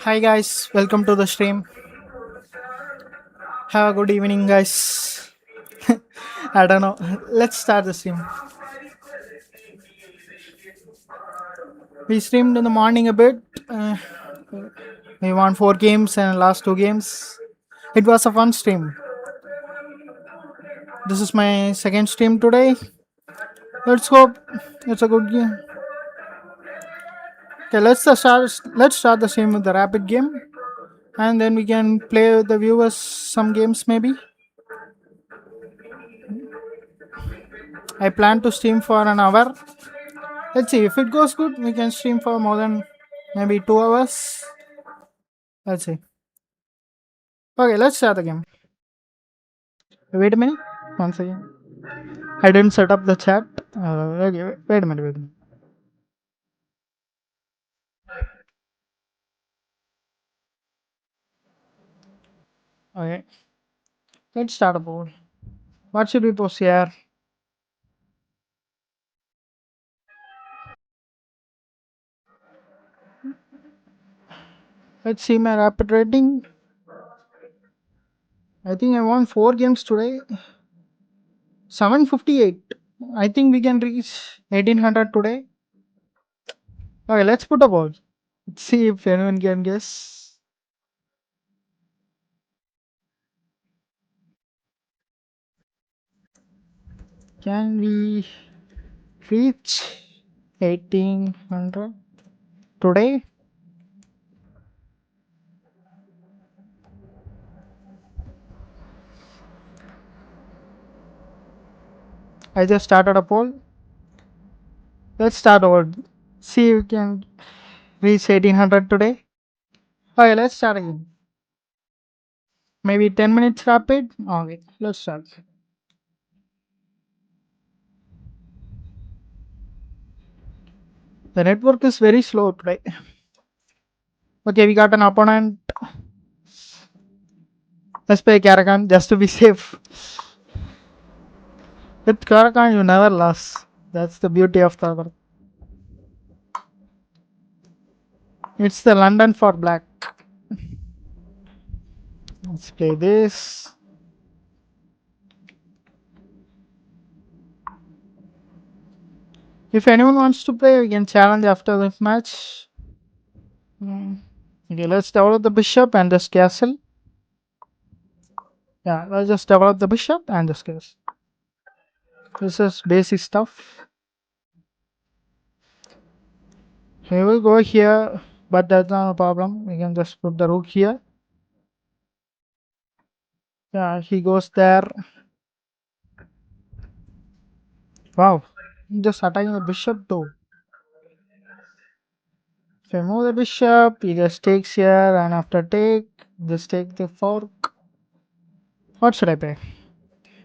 Hi guys, welcome to the stream. Have a good evening, guys. I don't know. Let's start the stream. We streamed in the morning a bit. We won 4 games and last 2 games. It was a fun stream. This is my second stream today. Let's hope it's a good game. Okay, let's start the stream with the rapid game, and then we can play with the viewers some games maybe. I plan to stream for an hour. Let's see if it goes good. We can stream for more than maybe 2 hours. Let's see. Okay, let's start the game. Wait a minute. Once again. I didn't set up the chat. Okay, wait a minute. Wait a minute. Okay, let's start a poll. What should we post here? Let's see my rapid rating. I think I won 4 games today. 758. I think we can reach 1800 today. Okay, let's put a poll. Let's see if anyone can guess. Can we reach 1800 today? I just started a poll. Let's start over. See if we can reach 1800 today. Okay, let's start again. Maybe 10 minutes rapid. Okay, let's start. The network is very slow today. Okay, we got an opponent. Let's play Karakan just to be safe. With Karakan, you never lose. That's the beauty of the work. It's the London for black. Let's play this. If anyone wants to play, we can challenge after this match. Okay, let's develop the bishop and this castle. Yeah, let's just develop the bishop and this castle. This is basic stuff. We will go here, but that's not a problem. We can just put the rook here. Yeah, he goes there. Wow, just attacking the bishop too. If I move the bishop, he just takes here, and after take, just take the fork. What should I play?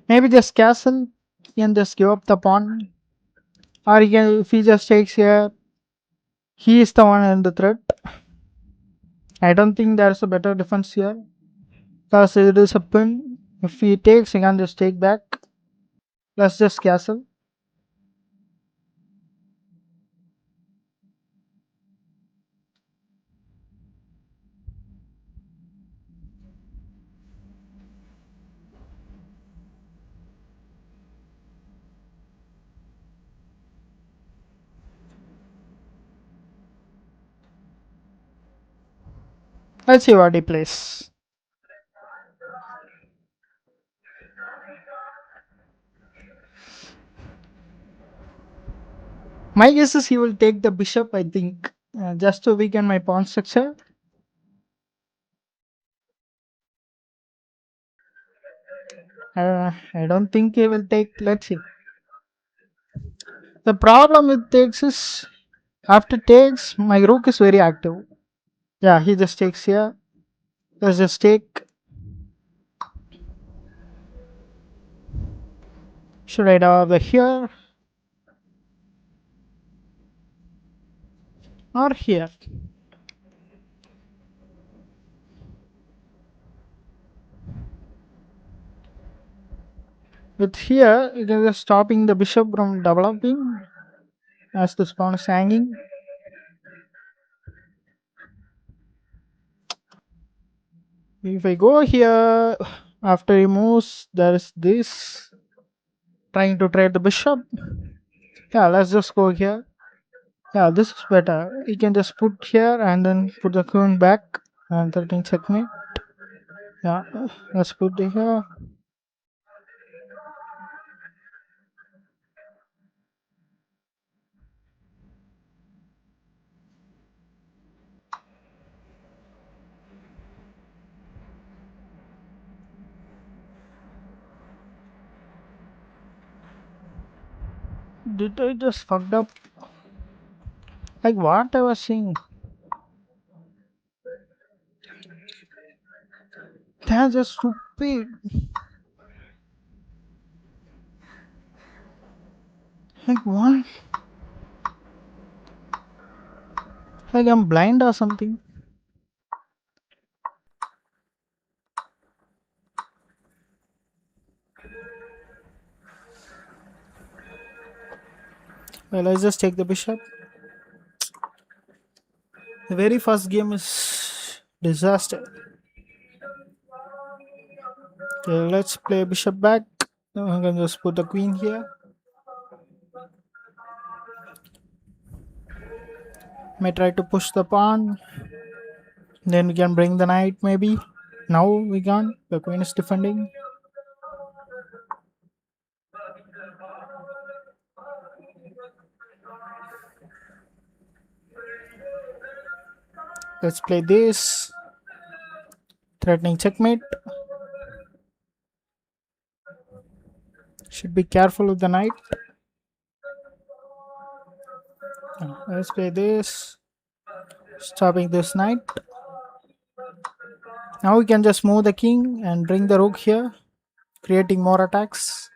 Maybe just castle. He can just give up the pawn. Or he can, if he just takes here, he is the one in the threat. I don't think there's a better defense here. Because it is a pin. If he takes, he can just take back. Let's just castle. Let's see what he plays. My guess is he will take the bishop, I think, just to weaken my pawn structure. I don't think he will take. Let's see. The problem with takes is after takes, my rook is very active. Yeah, he just takes here. Let's just take. Should I develop the here or here? With here, it is just stopping the bishop from developing as the pawn is hanging. If I go here, after he moves, there is this trying to trade the bishop. Yeah, let's just go here. Yeah, this is better. You can just put here and then put the queen back and 13 checkmate. Yeah, let's put it here. Did I just fucked up? Like what I was saying? That's just stupid. Like what? Like I'm blind or something? Well, let's just take the bishop. The very first game is disaster. Okay, let's play bishop back. Now I'm gonna just put the queen here. May try to push the pawn. Then we can bring the knight maybe. Now we can't. The queen is defending. Let's play this. Threatening checkmate. Should be careful with the knight. Let's play this. Stopping this knight. Now we can just move the king and bring the rook here, creating more attacks.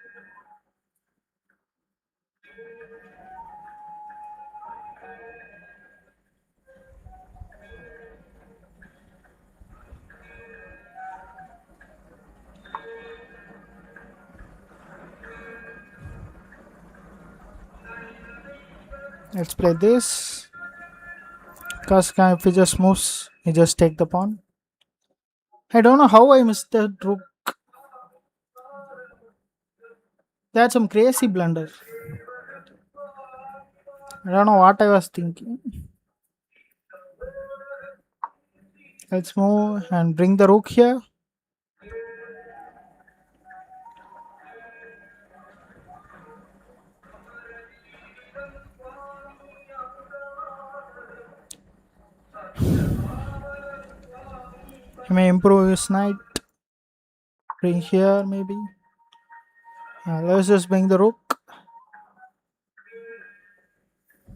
Let's play this. Because if he just moves, he just take the pawn. I don't know how I missed the rook. That's some crazy blunder. I don't know what I was thinking. Let's move and bring the rook here. He may improve his knight. Bring here maybe. Let's just bring the rook.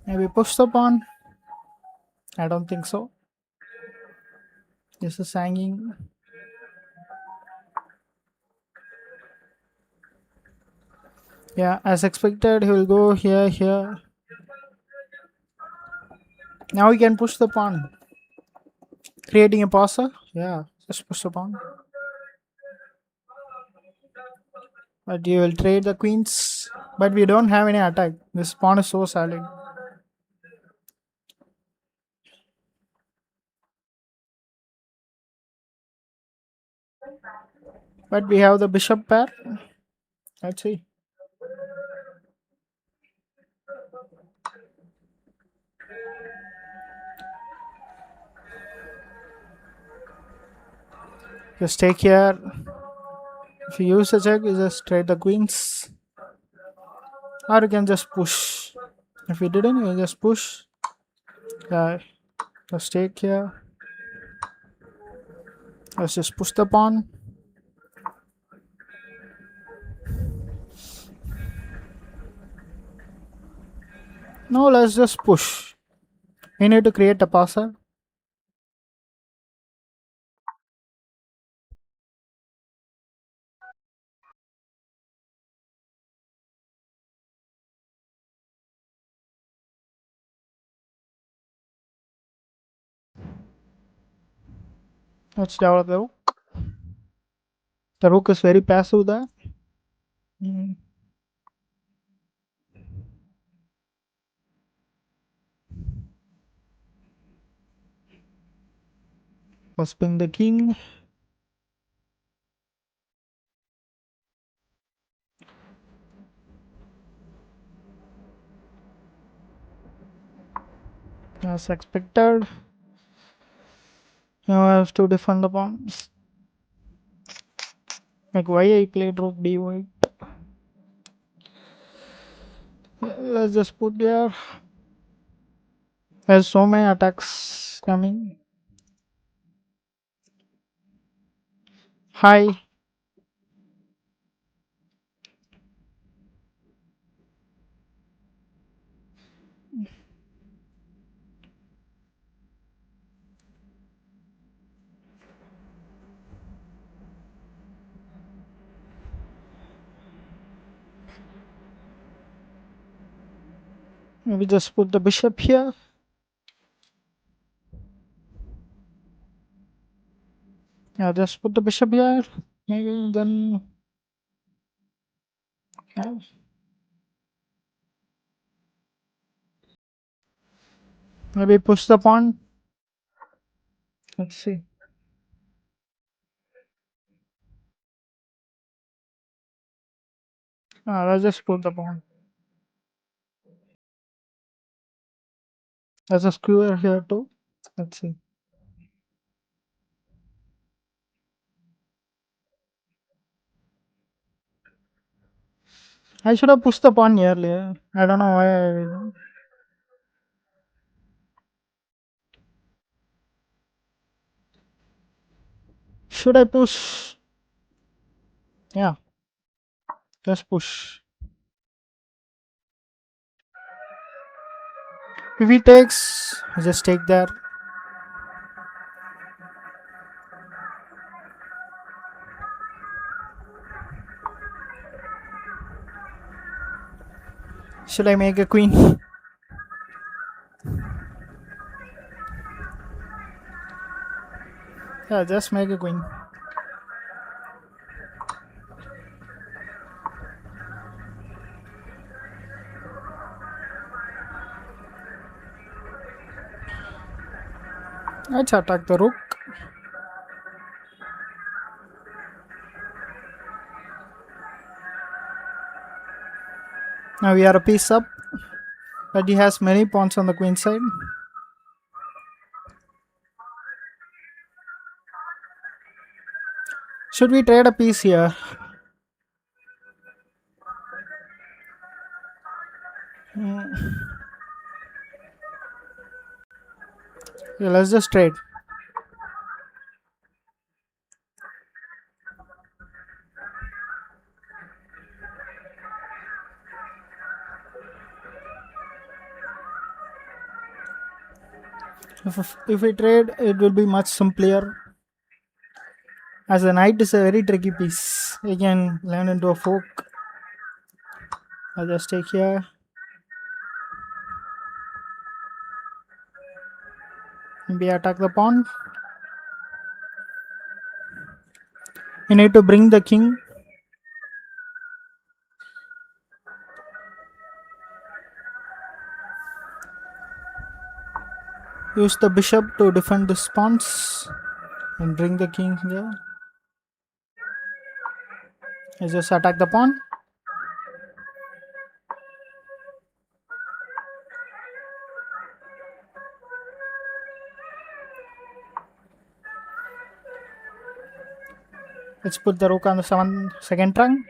Maybe push the pawn. I don't think so. This is hanging. Yeah, as expected, he will go here, here. Now we can push the pawn. Creating a passer. Yeah, just push the pawn. But you will trade the queens. But we don't have any attack. This pawn is so solid. But we have the bishop pair. Let's see. Just take here. If you use a check, you just trade the queens. Or you can just push. If you didn't, you just push. Yeah, just take here. Let's just push the pawn. No, let's just push. We need to create a passer. Let's develop the rook. The rook is very passive there. Mm. First bring the king. As expected, you have to defend the pawns. Like why I played rook d white. Let's just put there. There's so many attacks coming. Hi. Maybe just put the bishop here. Yeah, just put the bishop here. Maybe then. Yeah. Maybe push the pawn. Let's see. Let's just put the pawn. There's a square here too. Let's see. I should have pushed the pawn earlier. I don't know why. Should I push? Yeah, just push. If he takes, just take there. Should I make a queen? Yeah, just make a queen. Let's attack the rook. Now we are a piece up, but he has many pawns on the queen side. Should we trade a piece here? Yeah, let's just trade. If we trade, it will be much simpler. As a knight is a very tricky piece. He can land into a fork. I'll just take here. Maybe attack the pawn. You need to bring the king. Use the bishop to defend the pawns. And bring the king here. I just attack the pawn. Let's put the rook on the second trunk.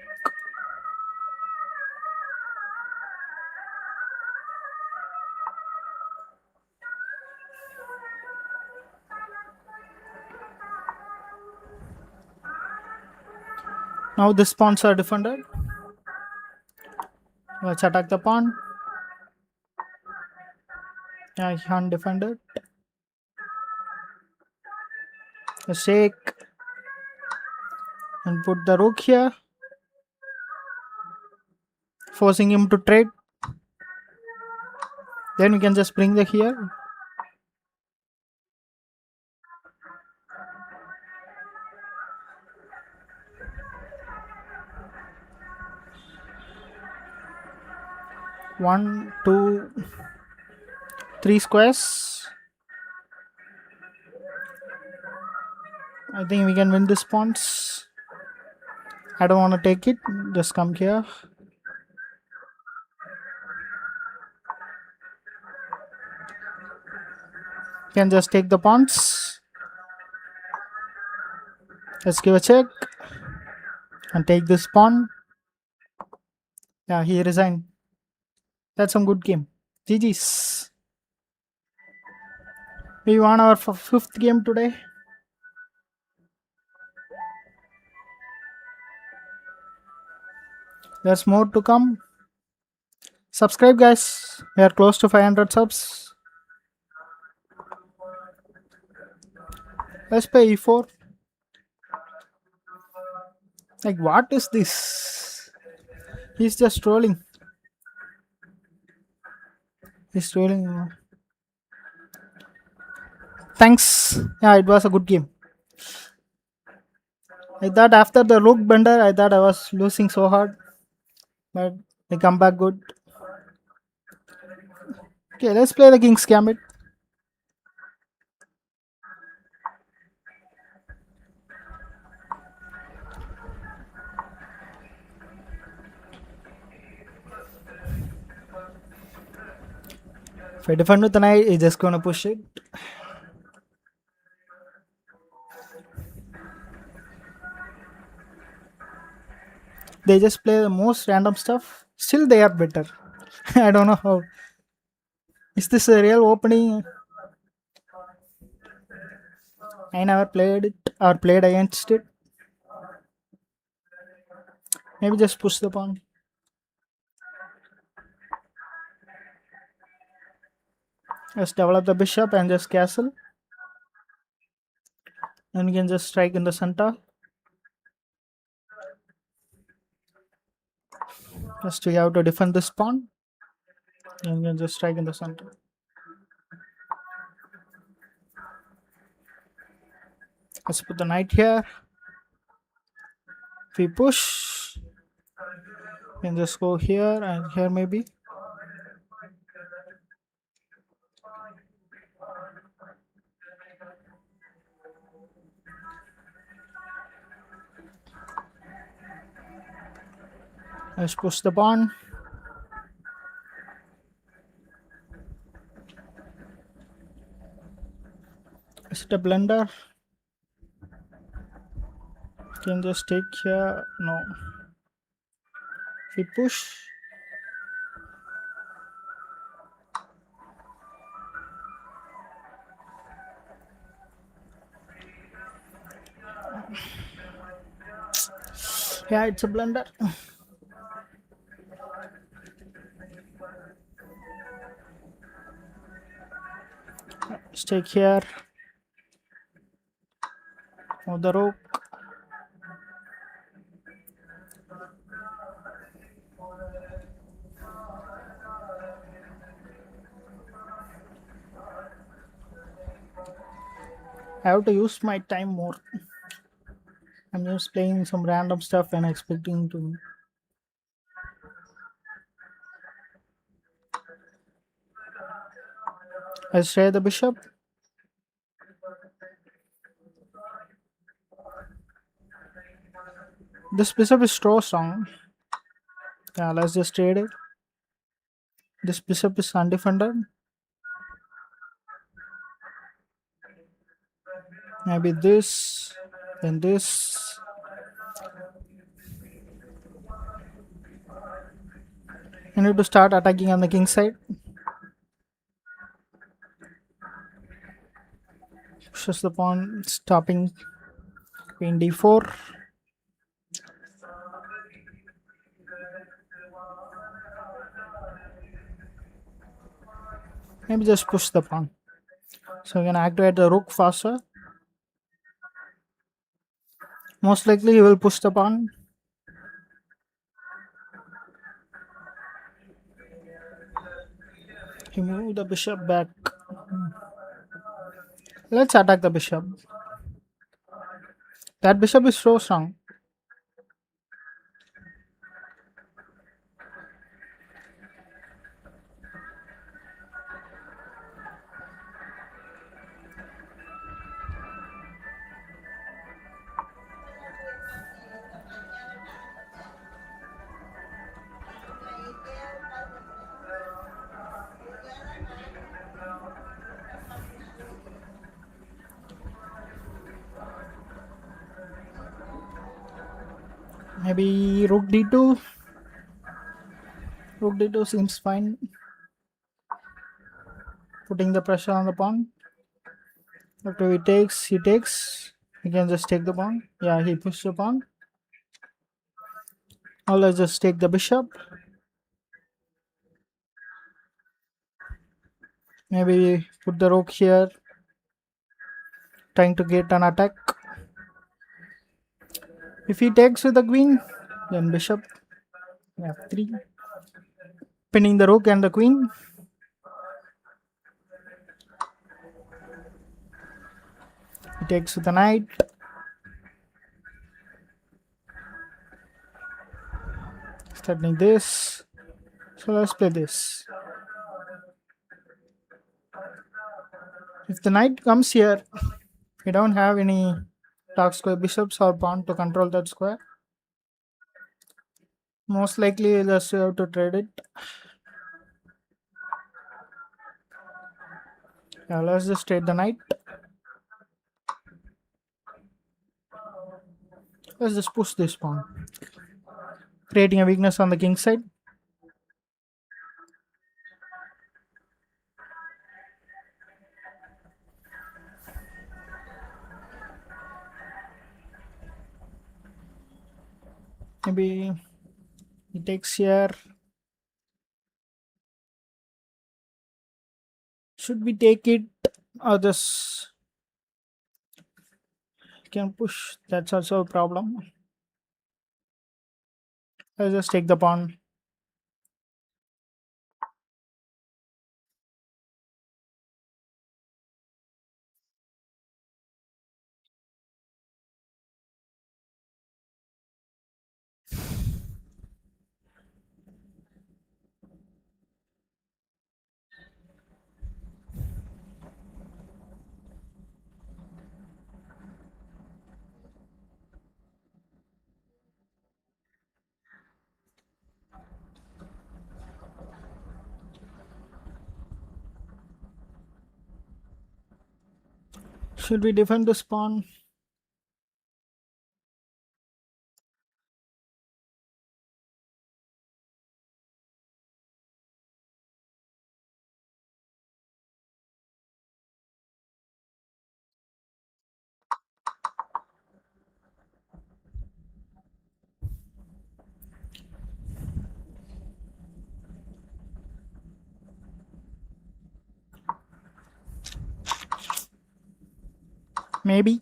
Now the pawns are defended. Let's attack the pawn. Yeah, he can't defend it. Let's shake and put the rook here, forcing him to trade. Then we can just bring the here. One, two, three squares. I think we can win this pawns. I don't want to take it. Just come here. Can just take the pawns. Let's give a check and take this pawn. Yeah, he resigned. That's some good game. GG's. We won our fifth game today. There's more to come. Subscribe, guys. We are close to 500 subs. Let's play E4. Like, what is this? He's just trolling. He's trolling. Thanks. Yeah, it was a good game. I thought after the rook bender, I thought I was losing so hard. But they come back good. Okay, let's play the King's Gambit. If I defend with the knight, he's just gonna push it. They just play the most random stuff. Still, they are better. I don't know how. Is this a real opening? I never played it or played against it. Maybe just push the pawn. Just develop the bishop and just castle. And you can just strike in the center. Just we have to defend this pawn. And you can just strike in the center. Let's put the knight here. If we push, we can just go here and here maybe. Let's push the pawn. Is it a blunder? Can just take here. No. If we push, yeah, it's a blunder. Let's take here. Move the rook. I have to use my time more. I'm just playing some random stuff and expecting to. Let's try the bishop. This bishop is so strong. Yeah, let's just trade it. This bishop is undefended. Maybe this, then this. I need to start attacking on the king side. Pushes the pawn, stopping queen d4. Maybe just push the pawn. So we can activate the rook faster. Most likely he will push the pawn. He moved the bishop back. Let's attack the bishop. That bishop is so strong. Maybe rook d2. Rook d2 seems fine. Putting the pressure on the pawn. After he takes. He can just take the pawn. Yeah, he pushed the pawn. Now let's just take the bishop. Maybe put the rook here, trying to get an attack. If he takes with the queen, then bishop f3, pinning the rook and the queen. He takes with the knight. Starting this. So let's play this. If the knight comes here, we don't have any dark square bishops or pawn to control that square. Most likely, just have to trade it. Yeah, let's just trade the knight. Let's just push this pawn, creating a weakness on the king side. Maybe he takes here. Should we take it or just can push? That's also a problem. Let's just take the pawn. Should we defend this pawn? Maybe.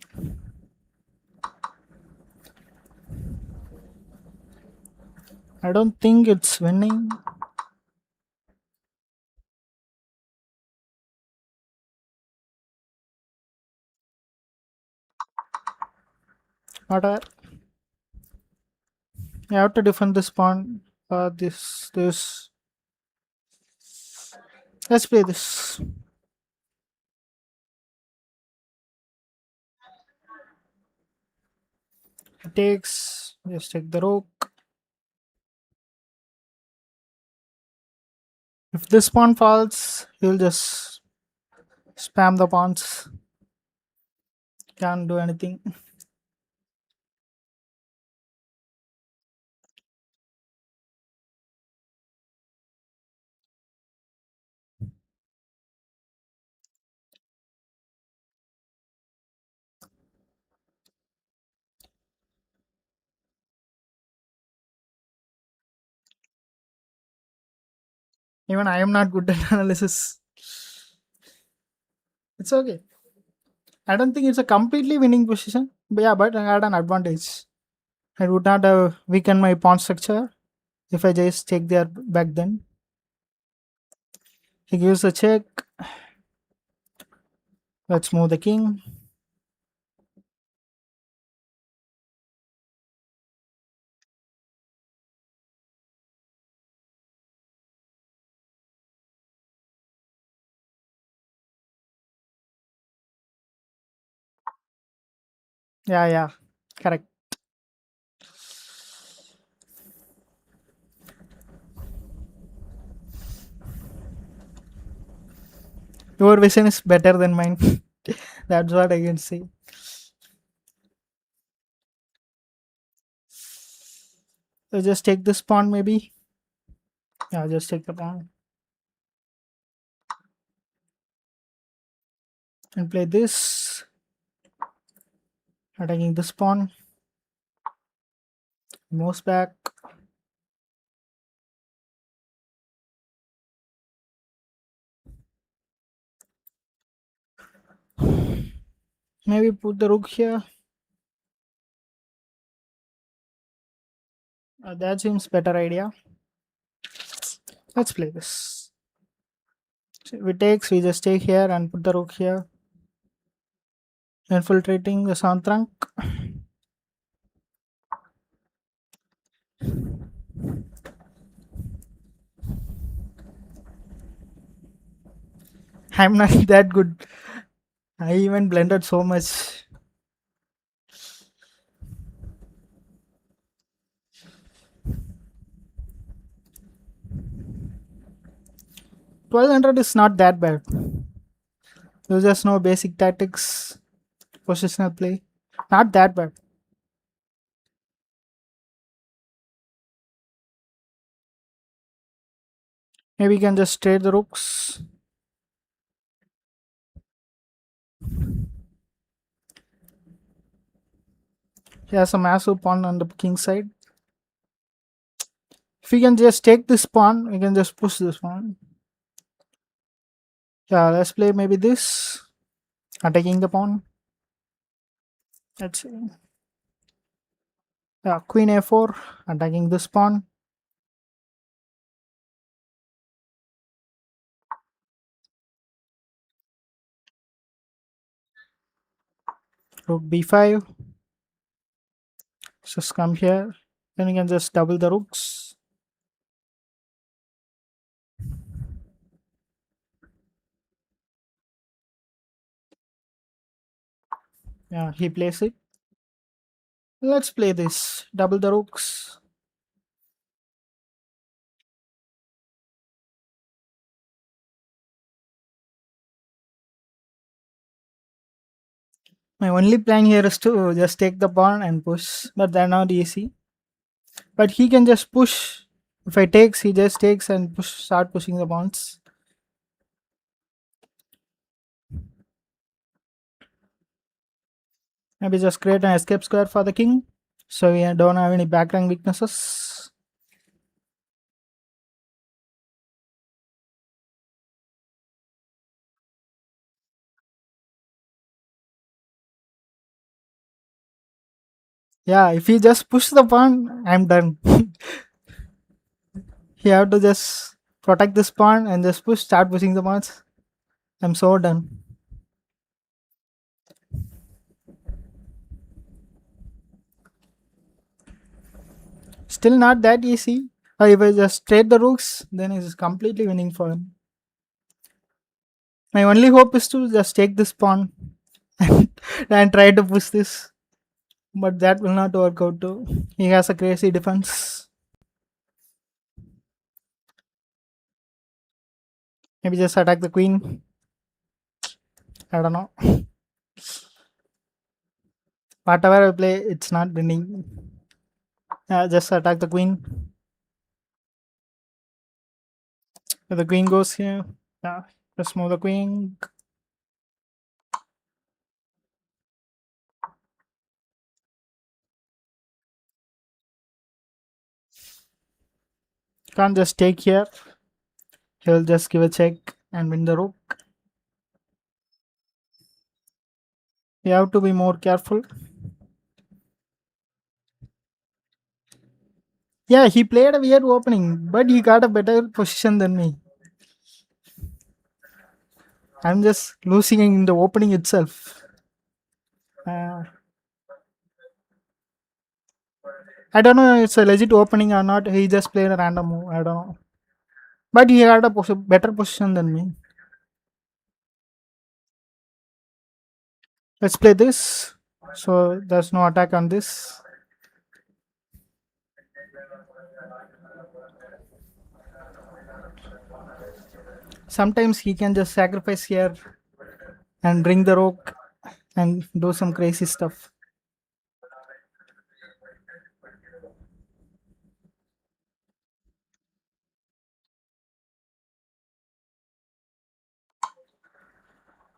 I don't think it's winning. Whatever. You have to defend this pawn. This. Let's play this. It takes. Just take the rook. If this pawn falls, he'll just spam the pawns. Can't do anything. Even I am not good at analysis. It's okay. I don't think it's a completely winning position. But yeah, but I had an advantage. I would not have weakened my pawn structure if I just take there back then. He gives a check. Let's move the king. Yeah, yeah, correct. Your vision is better than mine. That's what I can say. Let's just take this pawn maybe. Yeah, just take the pawn and play this. Attacking this pawn. Moves back. Maybe put the rook here. That seems better idea. Let's play this. So we just take here and put the rook here. Infiltrating the sound trunk. I'm not that good. I even blended so much. 1200 is not that bad. You just know basic tactics, positional play. Not that bad. Maybe we can just trade the rooks. He has a massive pawn on the king side. If we can just take this pawn, we can just push this pawn. Yeah, let's play maybe this. Attacking the pawn. Let's see. Yeah, queen a4. Attacking this pawn. Rook b5. Just come here. Then we can just double the rooks. Yeah, he plays it. Let's play this. Double the rooks. My only plan here is to just take the pawn and push, but they're not easy. But he can just push. If I takes, he just takes and start pushing the pawns. Maybe just create an escape square for the king, so we don't have any back rank weaknesses. Yeah, if he just push the pawn, I'm done. He have to just protect this pawn and just start pushing the pawns. I'm so done. Still not that easy. Or if I just trade the rooks, then it's completely winning for him. My only hope is to just take this pawn and try to push this. But that will not work out too. He has a crazy defense. Maybe just attack the queen. I don't know. Whatever I play, it's not winning. Just attack the queen. If the queen goes here, yeah, just move the queen. Can't just take here. He'll just give a check and win the rook. You have to be more careful. Yeah, he played a weird opening, but he got a better position than me. I'm just losing in the opening itself. I don't know if it's a legit opening or not. He just played a random move. I don't know. But he had a better position than me. Let's play this. So there's no attack on this. Sometimes he can just sacrifice here and bring the rook and do some crazy stuff.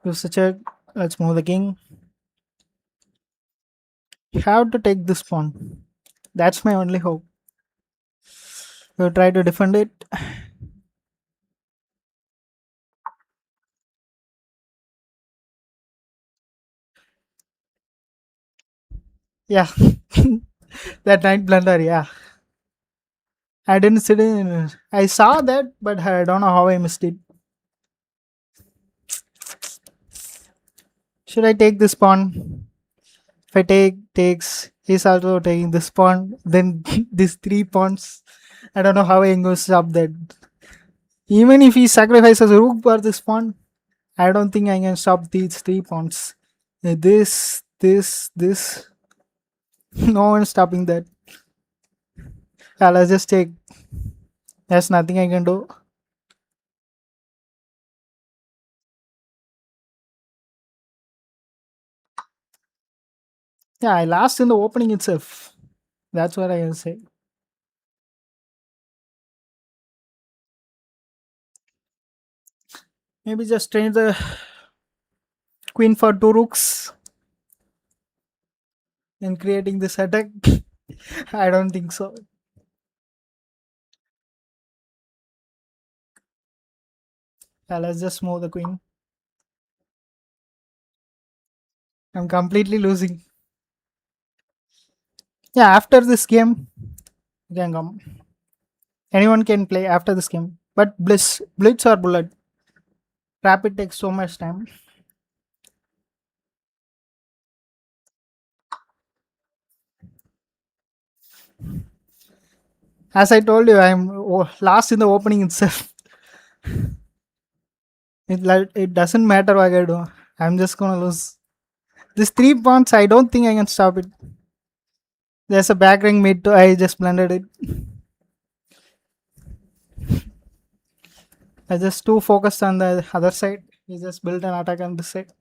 Use the check. Let's move the king. You have to take this pawn. That's my only hope. You try to defend it. Yeah, that knight blunder. Yeah, I didn't sit in. I saw that, but I don't know how I missed it. Should I take this pawn? If I takes, he's also taking this pawn. Then these three pawns. I don't know how I'm going to stop that. Even if he sacrifices rook for this pawn, I don't think I can stop these three pawns. This. No one's stopping that. Yeah, let's just take. There's nothing I can do. Yeah, I lost in the opening itself. That's what I can say. Maybe just train the queen for two rooks and creating this attack. I don't think so. Yeah, let's just move the queen. I'm completely losing. Yeah, after this game, you can come. Anyone can play after this game. But blitz or bullet. Rapid takes so much time. As I told you, I'm last in the opening itself. It doesn't matter what I do. I'm just gonna lose. These three points, I don't think I can stop it. There's a back ring mid too. I just blended it. I just too focused on the other side. He just built an attack on this side.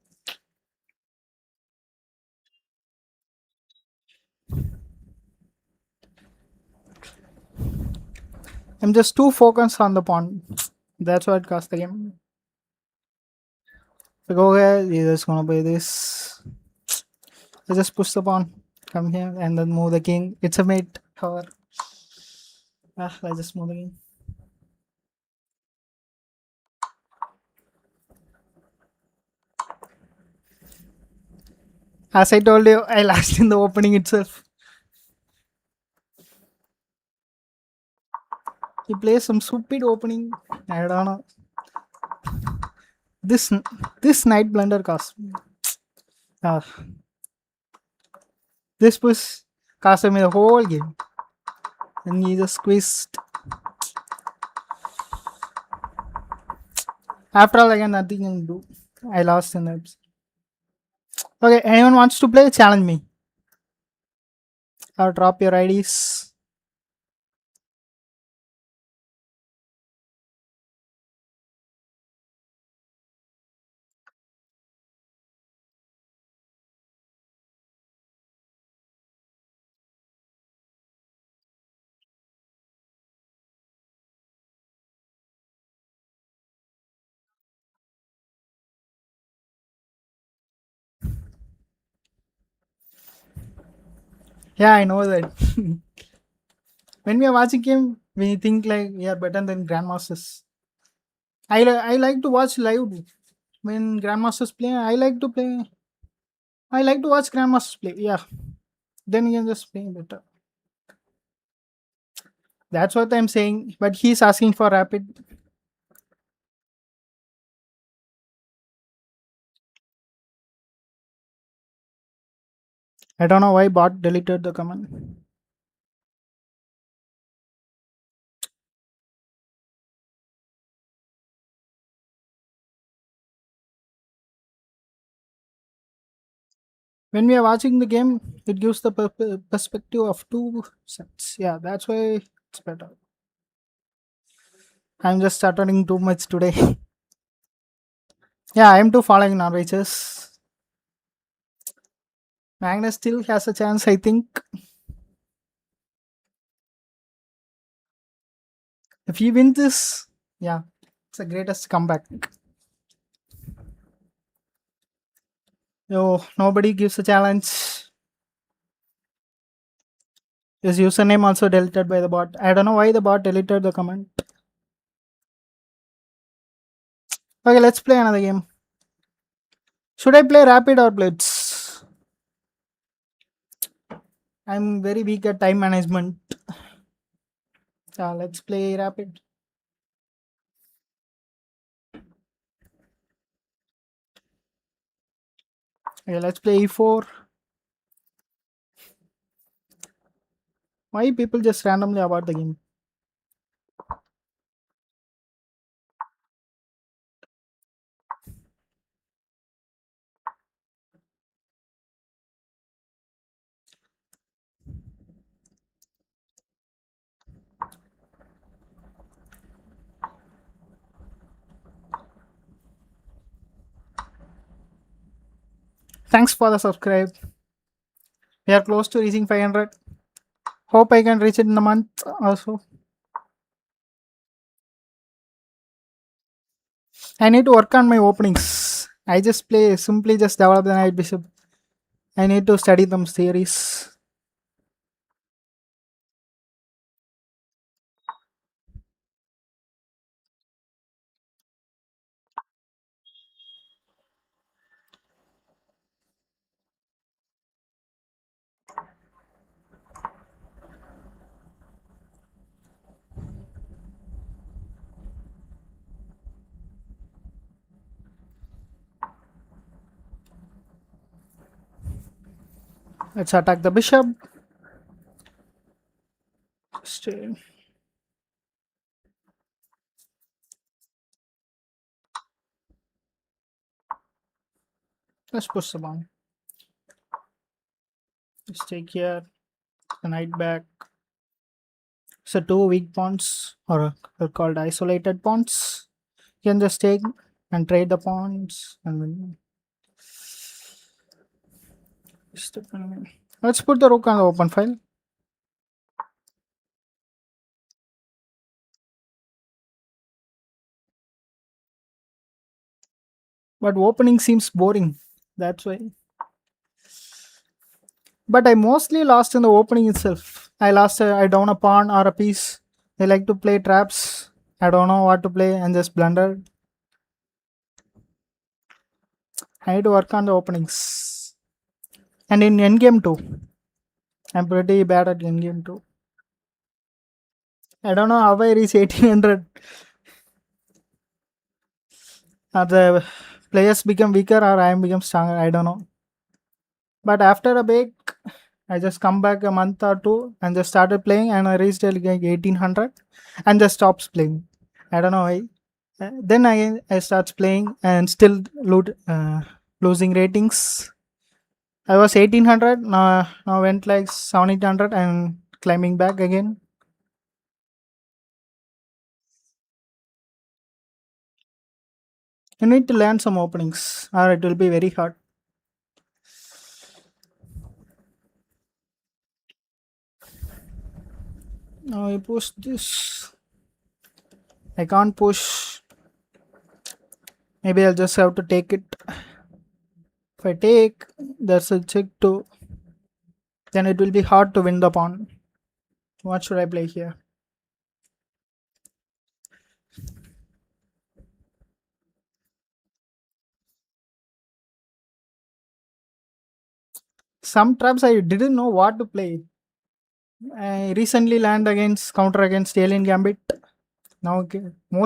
I'm just too focused on the pawn. That's what cost the game. If I go here, he's just gonna play this. I just push the pawn, come here, and then move the king. It's a mate. However, I just move the king. As I told you, I lost in the opening itself. He plays some stupid opening. I don't know. This this knight blunder cost me. Uh, this push cost me the whole game. And he just squeezed. After all, I got nothing to do. I lost in the episode. Okay, anyone wants to play? Challenge me. Or drop your IDs. Yeah, I know that. When we are watching game, we think like we are better than grandmasters. I like to watch live when grandmasters play. I like to watch grandmasters play. Yeah, then you can just play better. That's what I'm saying. But he's asking for rapid. I don't know why bot deleted the comment. When we are watching the game, it gives the perspective of two sets. Yeah, that's why it's better. I'm just stuttering too much today. Yeah, I'm too following Norwegians. Magnus still has a chance, I think. If he wins this, yeah, it's the greatest comeback. Oh, nobody gives a challenge. His username also deleted by the bot. I don't know why the bot deleted the comment. Okay, let's play another game. Should I play Rapid or Blitz? I'm very weak at time management. Let's play Rapid. Okay, let's play E4. Why people just randomly about the game? Thanks for the subscribe. We are close to reaching 500. Hope I can reach it in a month also. I need to work on my openings. I just play simply just develop the knight bishop. I need to study them theories. Let's attack the bishop. Stay. Let's push the pawn. Let's take here the knight back. So two weak pawns or are called isolated pawns. You can just take and trade the pawns and then let's put the rook on the open file. But opening seems boring. That's why. But I mostly lost in the opening itself. I lost. I down a pawn or a piece. They like to play traps. I don't know what to play and just blunder. I need to work on the openings. And in endgame too. I'm pretty bad at endgame too. I don't know how I reach 1800. Are the players become weaker or I am become stronger? I don't know. But after a break, I just come back a month or two and just started playing and I reached like 1800 and just stops playing. I don't know why. Then I starts playing and still losing ratings. I was 1800 now went like 1700 and climbing back again. You need to learn some openings or it will be very hard. Now I push this. I can't push. Maybe I'll just have to take it. If I take, there's a check too. Then it will be hard to win the pawn. What should I play here? Some traps I didn't know what to play. I recently learned against counter against Alien Gambit. Now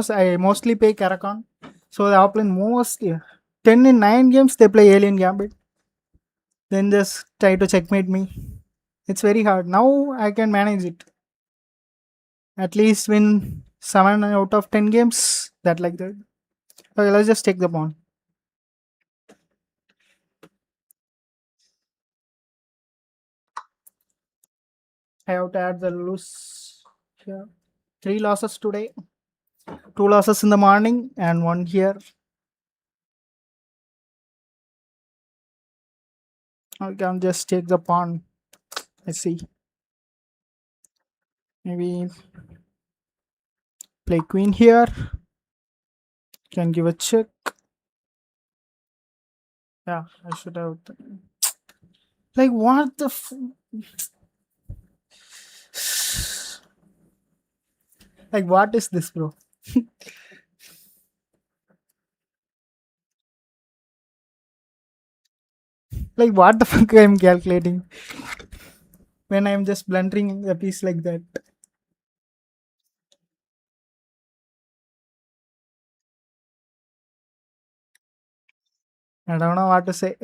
I mostly play Karakon. So the opponent most 10 in 9 games they play Alien Gambit. Then just try to checkmate me. It's very hard. Now I can manage it. At least win 7 out of 10 games. That like that. Okay, let's just take the pawn. I have to add the lose here. 3 losses today. 2 losses in the morning and 1 here. I can just take the pawn. Let's see. Maybe play queen here. Can give a check. Yeah, I should have. Like what the? Like what is this, bro? Like what the fuck I'm calculating when I'm just blundering a piece like that. I don't know what to say,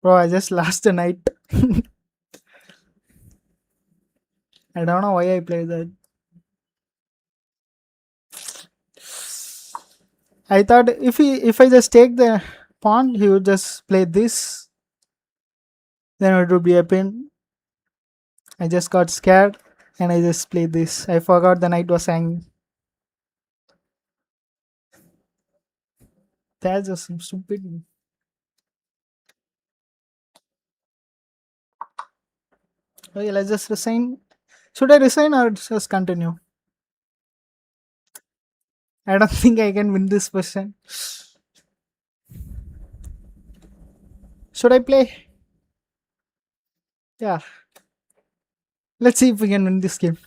bro. I just lost the night. I don't know why I play that. I thought if I just take the pawn, he would just play this. Then it would be a pin. I just got scared and I just played this. I forgot the knight was hanging. That's just some stupid. Okay, let's just resign. Should I resign or just continue? I don't think I can win this question. Should I play? Yeah. Let's see if we can win this game.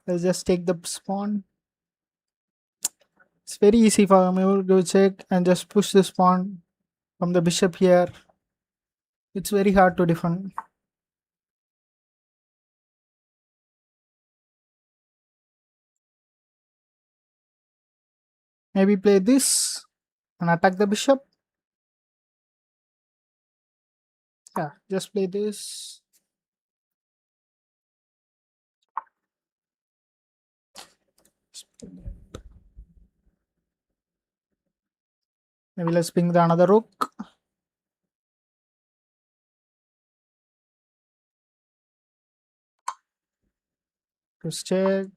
Let's just take the spawn. It's very easy for me to check and just push the pawn from the bishop here. It's very hard to defend. Maybe play this and attack the bishop. Yeah, just play this. Maybe let's ping the another rook. Just check.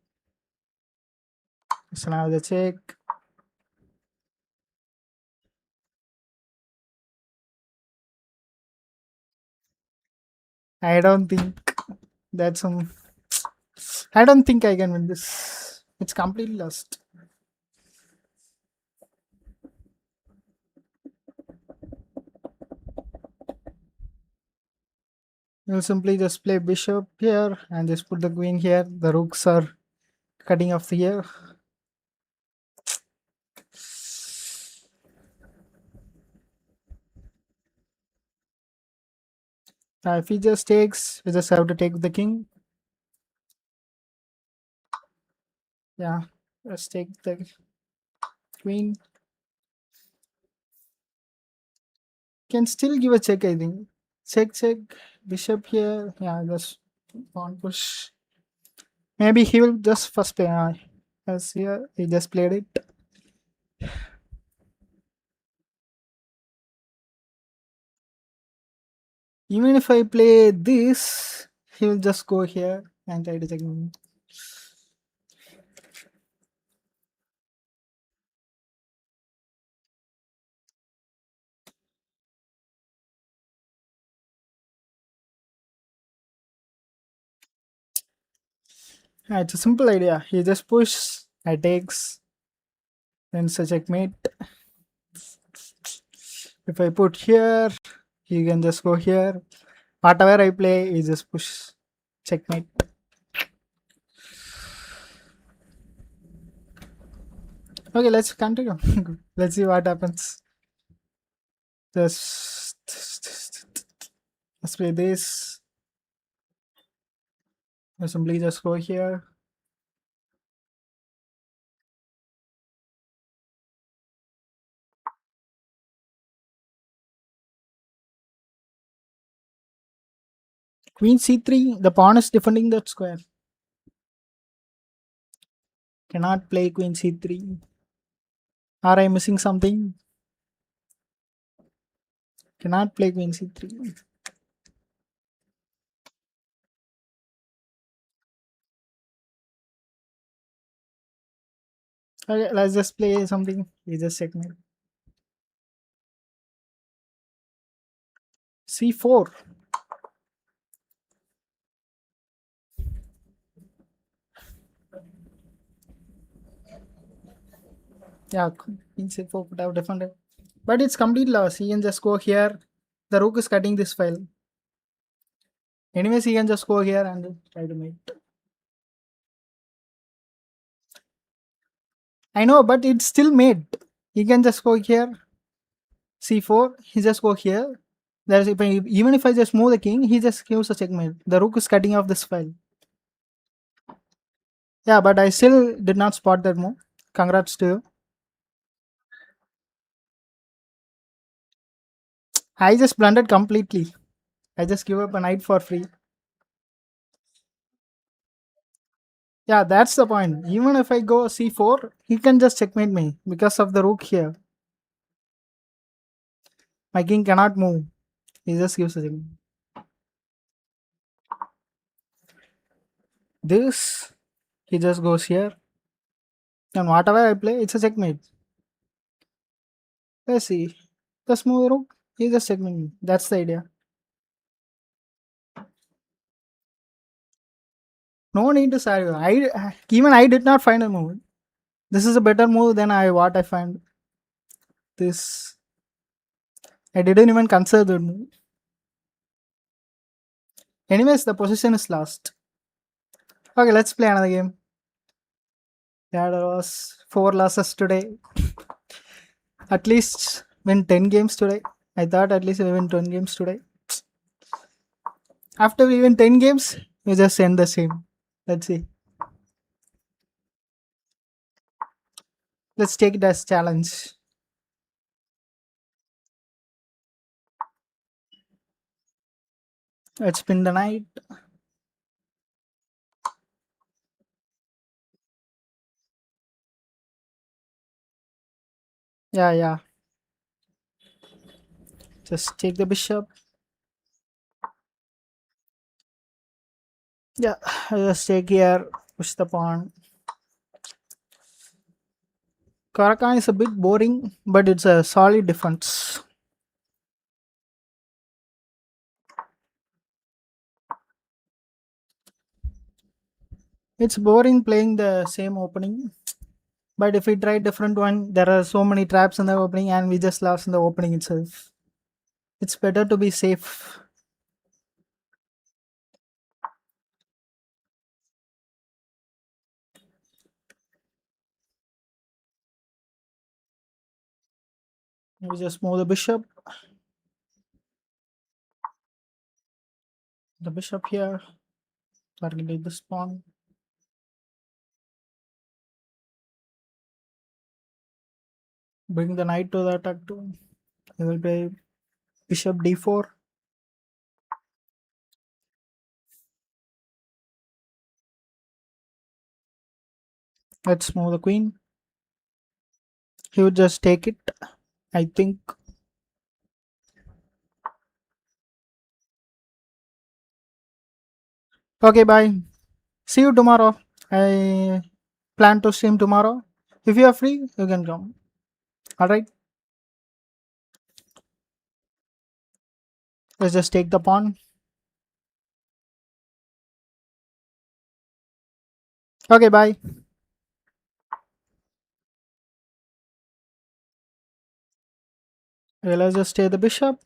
It's another check. I don't think that's some. I don't think I can win this. It's completely lost. We'll simply just play bishop here and just put the queen here. The rooks are cutting off the here. If he just takes, we just have to take the king. Yeah, let's take the queen. Can still give a check, I think. Check, check. Bishop here. Yeah, just pawn push. Maybe he will just first play. As here, he just played it. Even if I play this, he will just go here and try to check me. Yeah, it's a simple idea. He just push, I takes, then it's a checkmate. If I put here, he can just go here. Whatever I play, he just push, checkmate. Okay, let's continue. Let's see what happens. Just let's play this. Simply just go here. Queen c3. The pawn is defending that square. Cannot play queen c3. Are I missing something? Cannot play queen c3. Okay, let's just play something. We just checkmate. c4. Yeah, queen c4 could have defended. But it's complete loss. He can just go here. The rook is cutting this file. Anyways, he can just go here and try to mate. I know, but it's still mate. He can just go here, c4. He just go here. There's even if I just move the king, he just gives a checkmate. The rook is cutting off this file. Yeah, but I still did not spot that move. Congrats to you. I just blundered completely. I just give up a knight for free. Yeah, that's the point. Even if I go c4, he can just checkmate me because of the rook here. My king cannot move. He just gives a checkmate. This, he just goes here. And whatever I play, it's a checkmate. Let's see. Just move the rook. He just checkmate me. That's the idea. No need to save. I did not find a move. This is a better move than I find. This I didn't even consider the move. Anyways, the position is lost. Okay, let's play another game. Yeah, there was 4 losses today. At least win 10 games today. I thought at least we win 10 games today. After we win 10 games, we just end the same. Let's see. Let's take it as challenge. Let's spend the night. Yeah, yeah. Just take the bishop. Yeah, I just take here, push the pawn. Karakan is a bit boring, but it's a solid defense. It's boring playing the same opening, but if we try different one, there are so many traps in the opening, and we just lost in the opening itself. It's better to be safe. We just move the bishop here, targeting this pawn. Bring the knight to the attack too. We will play bishop d4. Let's move the queen. He would just take it, I think. Okay, bye. See you tomorrow. I plan to stream tomorrow. If you are free, you can come. Alright, let's just take the pawn. Okay, bye. Okay, let's just take the bishop.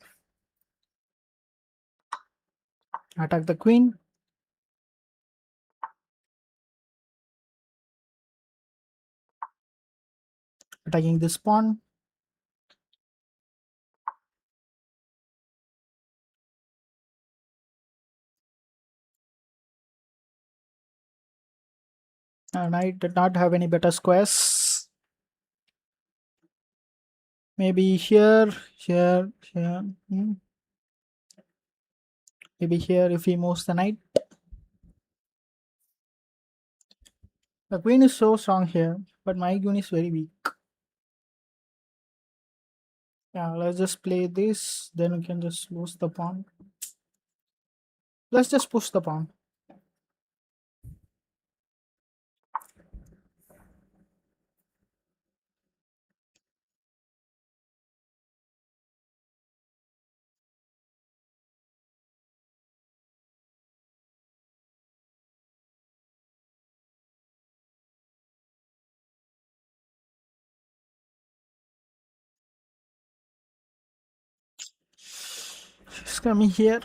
Attack the queen. Attacking this pawn. And I did not have any better squares. Maybe here, here, here. Maybe here if he moves the knight. The queen is so strong here, but my queen is very weak. Yeah, let's just play this. Then we can just lose the pawn. Let's just push the pawn. It's coming here.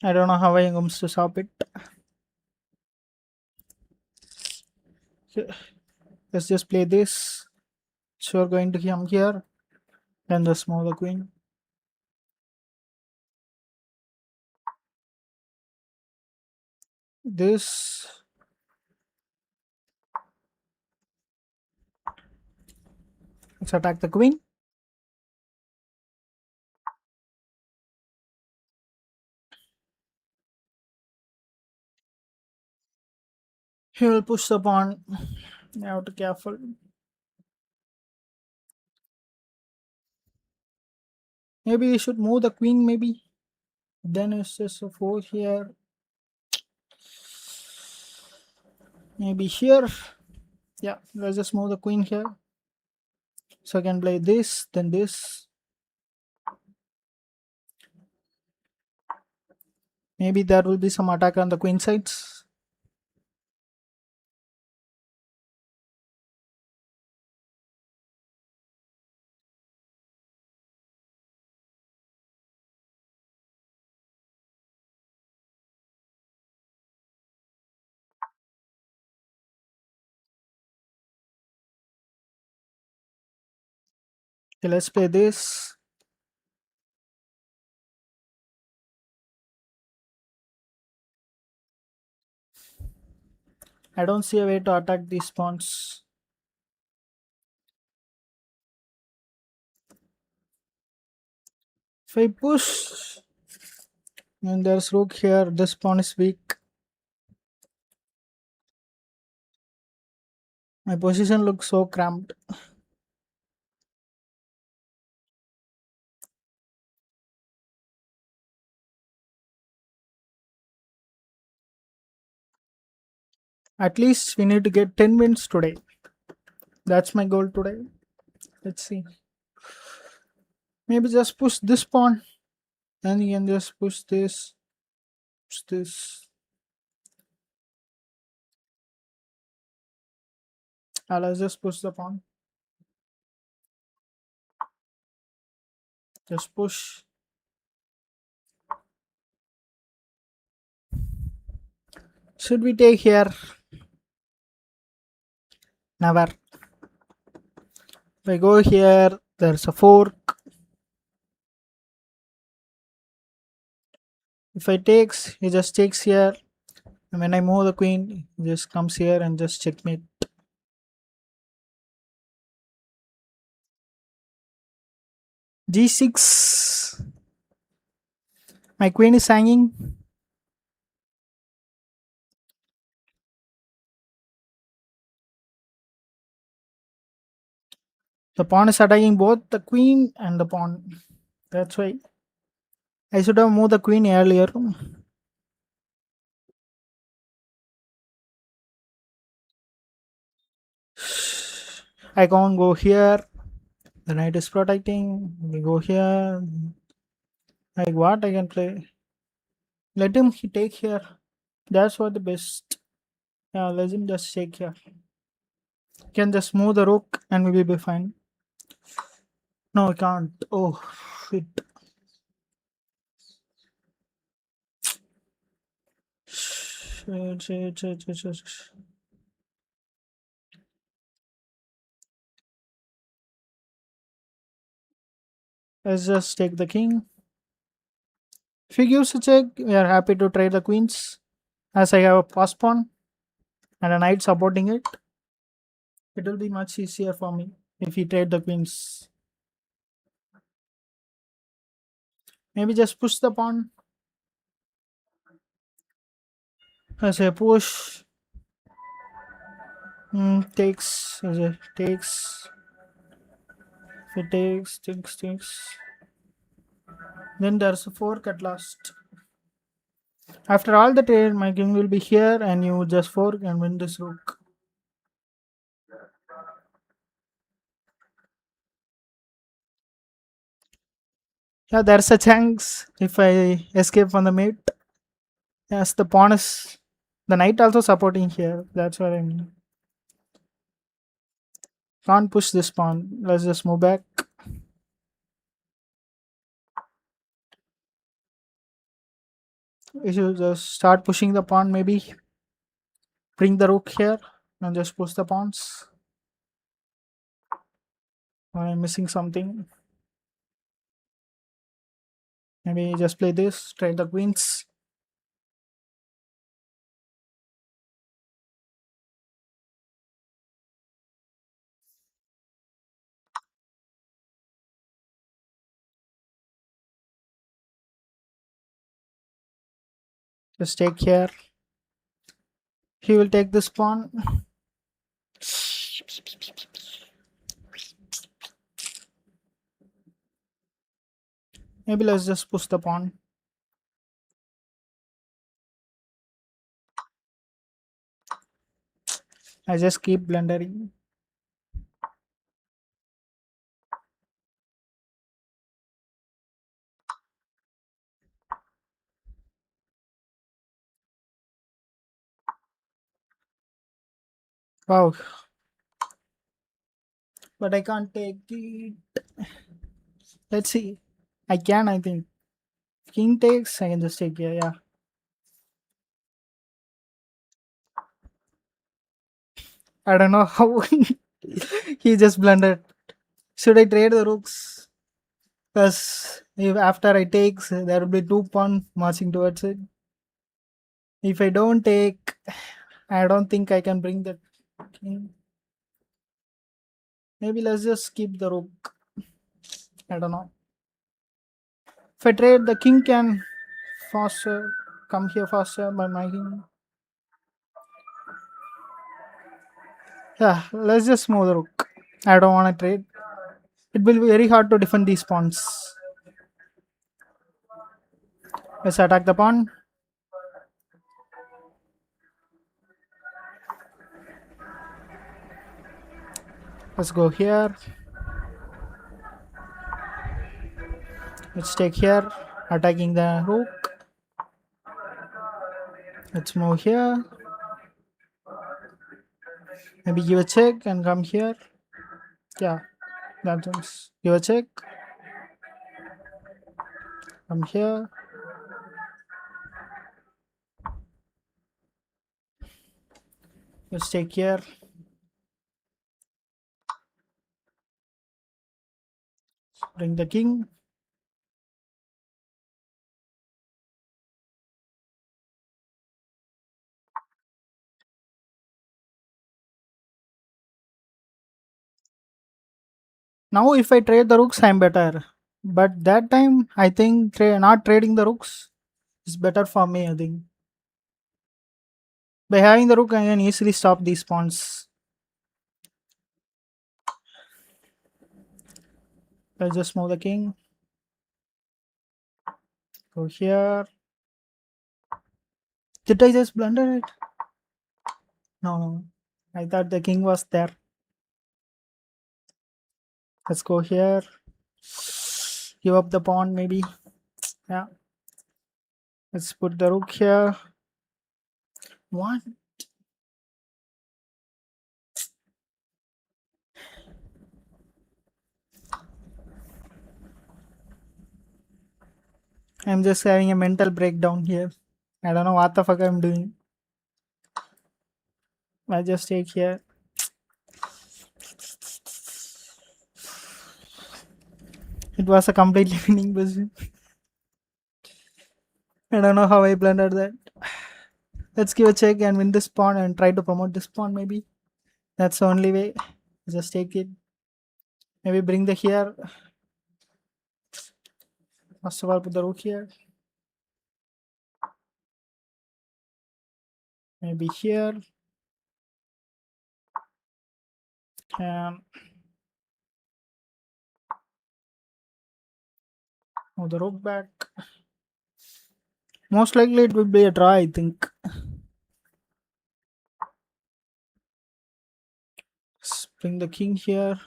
I don't know how I'm going to stop it. Okay, let's just play this. So we're going to come here. Then just move the queen. This. Let's attack the queen. He will push the pawn. You have to be careful. Maybe we should move the queen, maybe. Then it's just a 4 here. Maybe here. Yeah, let's just move the queen here. So I can play this, then this. Maybe there will be some attack on the queen sides. Okay, let's play this. I don't see a way to attack these pawns. If I push, and there's rook here, this pawn is weak. My position looks so cramped. At least we need to get 10 wins today. That's my goal today. Let's see. Maybe just push this pawn. Then you can just push this. Push this. Let's just push the pawn. Just push. Should we take here? Never. If I go here, there's a fork. If I takes, he just takes here. And when I move the queen, he just comes here and just checkmate. G6. My queen is hanging. The pawn is attacking both the queen and the pawn. That's why I should have moved the queen earlier. I can't go here. The knight is protecting. We go here. Like what I can play? Let him take here. That's what the best. Yeah, let him just take here. Can just move the rook and we will be fine. No, I can't. Oh, shit. Shit. Let's just take the king. If he gives a check, we are happy to trade the queens. As I have a pass pawn and a knight supporting it, it will be much easier for me if he trade the queens. Maybe just push the pawn. As I push, takes, as it takes, if it takes. Then there's a fork at last. After all the trade, my king will be here and you just fork and win this rook. Yeah, there's a chance if I escape from the mate. Yes, the pawn is the knight also supporting here. That's what I mean. Can't push this pawn. Let's just move back. We should just start pushing the pawn, maybe. Bring the rook here and just push the pawns. I'm missing something. Maybe just play this, trade the queens. Just take here. He will take this pawn. Maybe let's just push the pawn. I just keep blundering. Wow. But I can't take it. Let's see. I can, I think. King takes, I can just take here, yeah. I don't know how he just blundered. Should I trade the rooks? Because if after I takes, there will be two pawn marching towards it. If I don't take, I don't think I can bring the king. Maybe let's just keep the rook. I don't know. If I trade, the king can faster come here faster by my king. Yeah, let's just move the rook. I don't want to trade. It will be very hard to defend these pawns. Let's attack the pawn. Let's go here. Let's take here. Attacking the rook. Let's move here. Maybe give a check and come here. Yeah, that one's give a check. Come here. Let's take here. Bring the king. Now, if I trade the rooks, I'm better. But that time, I think not trading the rooks is better for me. I think by having the rook, I can easily stop these pawns. Let's just move the king. Go here. Did I just blunder it? No, no. I thought the king was there. Let's go here. Give up the pawn, maybe. Yeah. Let's put the rook here. What? I'm just having a mental breakdown here. I don't know what the fuck I'm doing. I just take here. It was a completely winning position. I don't know how I blundered that. Let's give a check and win this pawn and try to promote this pawn, maybe. That's the only way. Just take it. Maybe bring the here. First of all, put the rook here. Maybe here. And move the rook back. Most likely it will be a draw, I think. Let's bring the king here.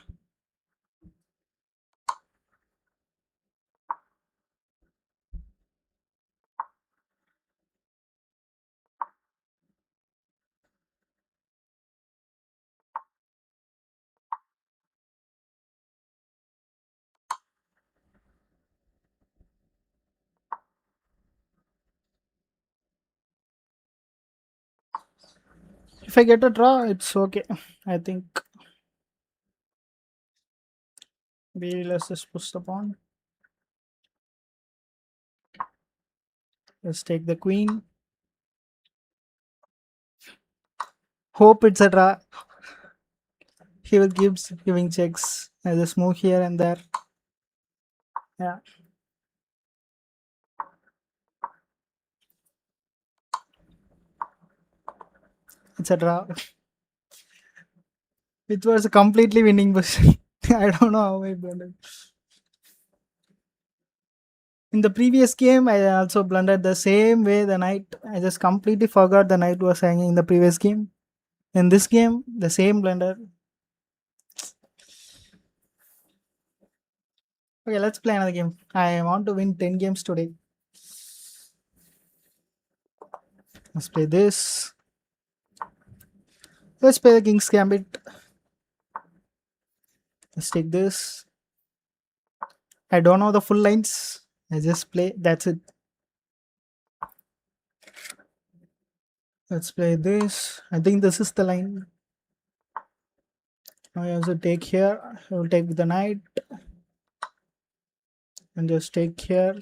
If I get a draw, it's okay. I think let's just push the pawn. Let's take the queen. Hope it's a draw. He will keep giving checks. I just move here and there. Yeah, it's a draw. It was a completely winning position. I don't know how I blundered. In the previous game, I also blundered the same way the knight. I just completely forgot the knight was hanging in the previous game. In this game, the same blunder. Okay, let's play another game. I want to win 10 games today. Let's play this. Let's play the King's Gambit. Let's take this. I don't know the full lines. I just play. That's it. Let's play this. I think this is the line. I also take here. I will take the knight and just take here.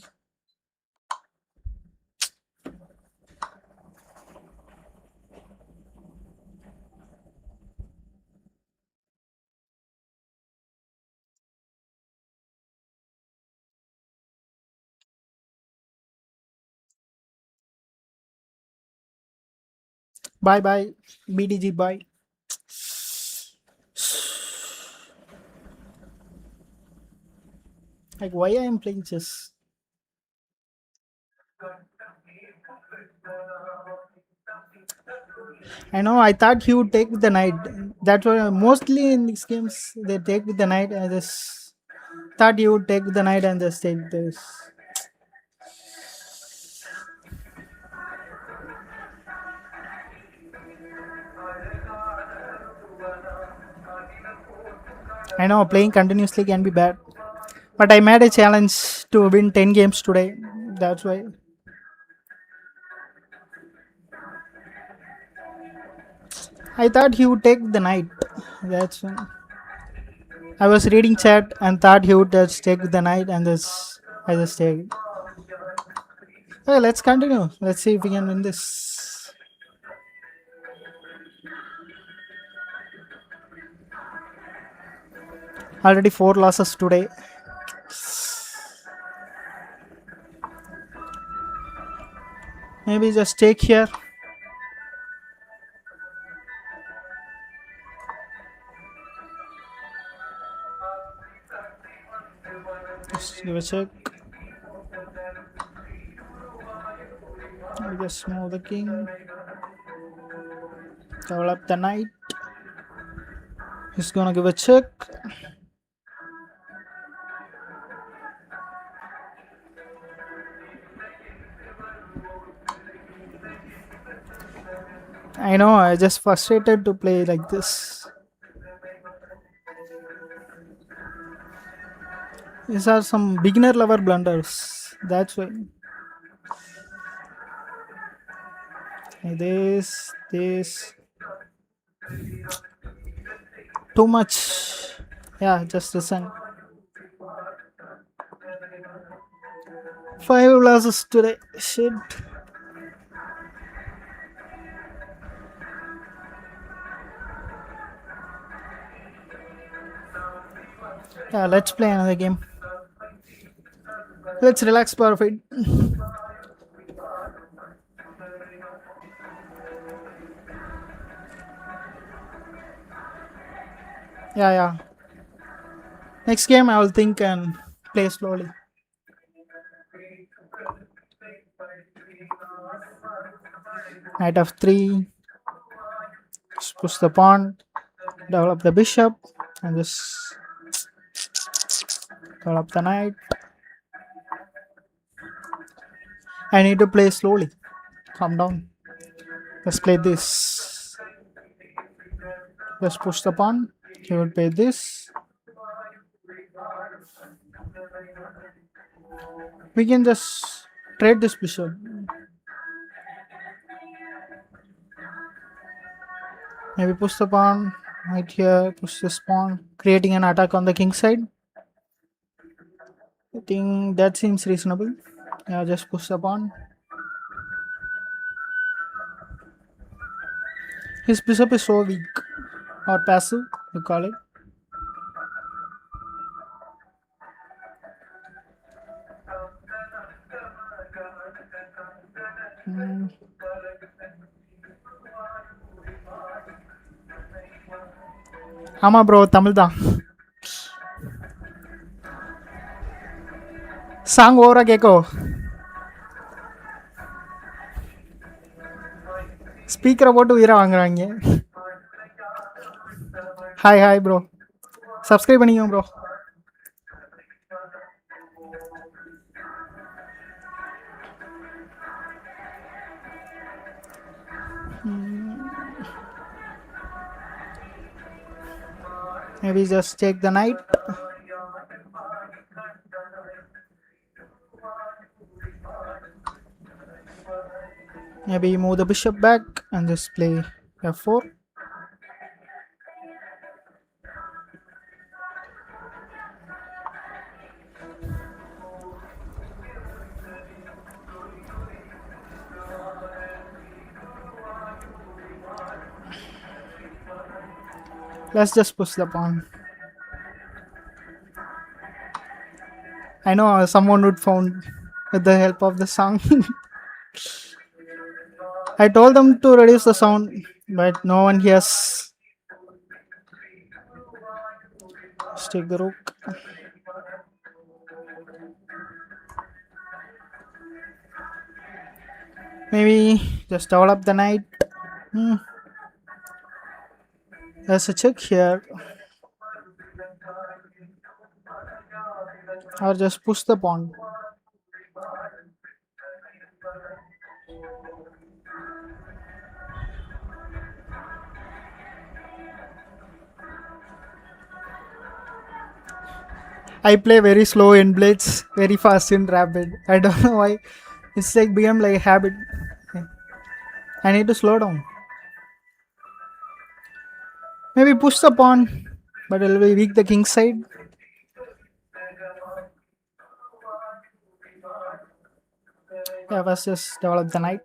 Bye bye. BDG bye. Like why I am playing chess? I know. I thought he would take with the knight. That's why mostly in these games they take with the knight. I just thought he would take with the knight and just take this. I know playing continuously can be bad, but I made a challenge to win 10 games today. That's why. I thought he would take the knight. That's why. I was reading chat and thought he would just take the knight and just I just take. Okay, let's continue. Let's see if we can win this. Already 4 losses today. Maybe just take here. Just give a check. I just move the king. Develop the knight. He's gonna give a check. I know, I just frustrated to play like this. These are some beginner level blunders. That's why. This. Too much. Yeah, just listen. 5 losses today. Shit. Yeah, let's play another game. Let's relax for a bit. Yeah. Next game I will think and play slowly. Knight of 3. Just push the pawn. Develop the bishop. And just develop the knight. I need to play slowly. Calm down. Let's play this. Let's push the pawn. He will play this. We can just trade this bishop. Maybe push the pawn right here, push this pawn, creating an attack on the king side. I think that seems reasonable. Yeah, just push the pawn. His bishop is so weak or passive, you call it. Hmm. ஆமா bro Tamil தான் song ஓவரா கேட்கோ ஸ்பீக்கரை போட்டு உயிரை வாங்குறாங்க hi hi bro subscribe பண்ணிக்கோங்க bro Maybe just take the knight. Maybe move the bishop back and just play f4. Let's just push the pawn. I know someone would found with the help of the song. I told them to reduce the sound, but no one hears. Let's take the rook. Maybe just develop the knight. There's a check here. Or just push the pawn. I play very slow in blitz, very fast in rapid. I don't know why. It's like become like a habit. I need to slow down. Maybe push the pawn, but it will be weak the king side. Yeah, first just develop the knight.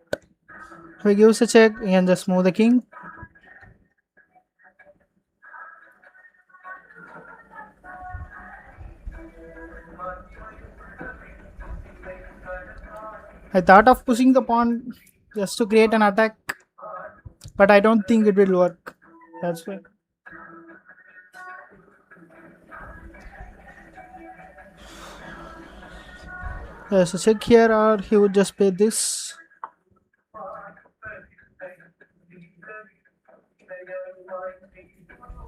If he gives a check, he can just move the king. I thought of pushing the pawn just to create an attack, but I don't think it will work. That's why. There's a check here, or he would just play this.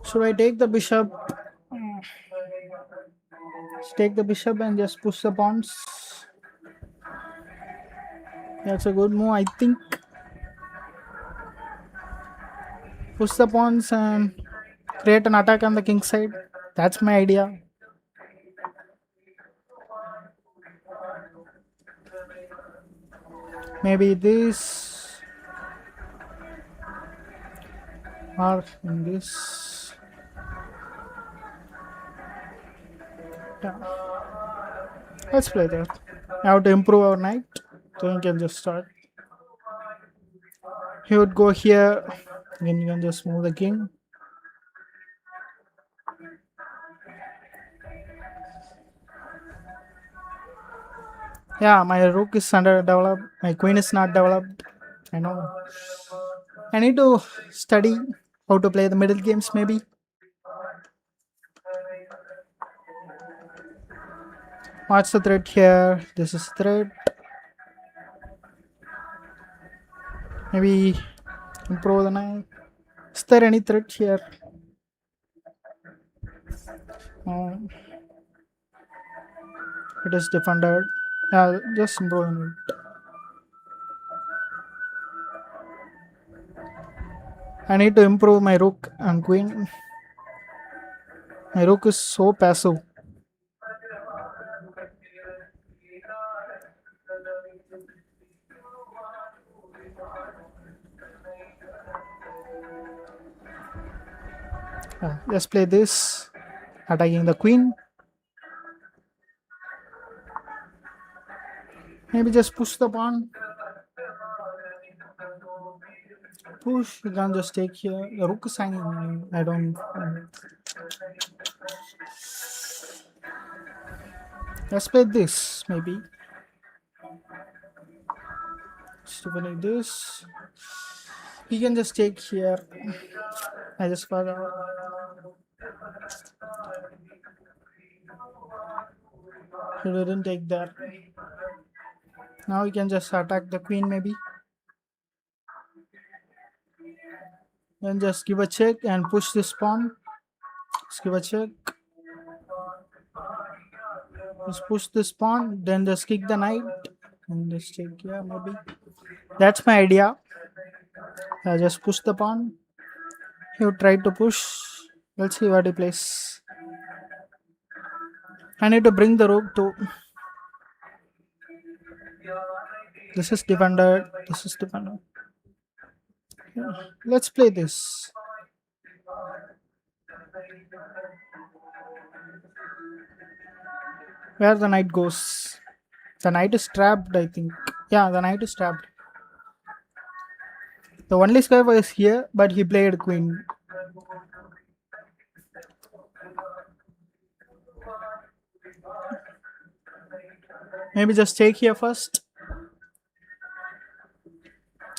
Should I take the bishop? Let's take the bishop and just push the pawns. That's a good move, I think. Push the pawns and create an attack on the king side. That's my idea. Maybe this or in this. Yeah. Let's play that. I have to improve our knight, so we can just start. He would go here, then you can just move the king. Yeah, my rook is underdeveloped. My queen is not developed. I know. I need to study how to play the middle games, maybe. What's the threat here? This is threat. Maybe improve the knight. Is there any threat here? No. It is defended. Yeah, just improve the knight. I need to improve my rook and queen. My rook is so passive. Let's play this. Attacking the queen. Maybe just push the pawn. Push. You can't just take here. The rook is hanging. I don't. Let's play this. Maybe. Stupid like this. He can just take here. I just got out. He didn't take that. Now he can just attack the queen maybe. Then just give a check and push this pawn. Just give a check. Just push this pawn. Then just kick the knight. And just take, yeah, maybe. That's my idea. I just push the pawn. He tried to push. Let's see what he plays. I need to bring the rook to. This is defended. This is defended. Yeah. Let's play this. Where the knight goes. The knight is trapped, I think. Yeah, the knight is trapped. The only square was here, but he played queen. Maybe just take here first.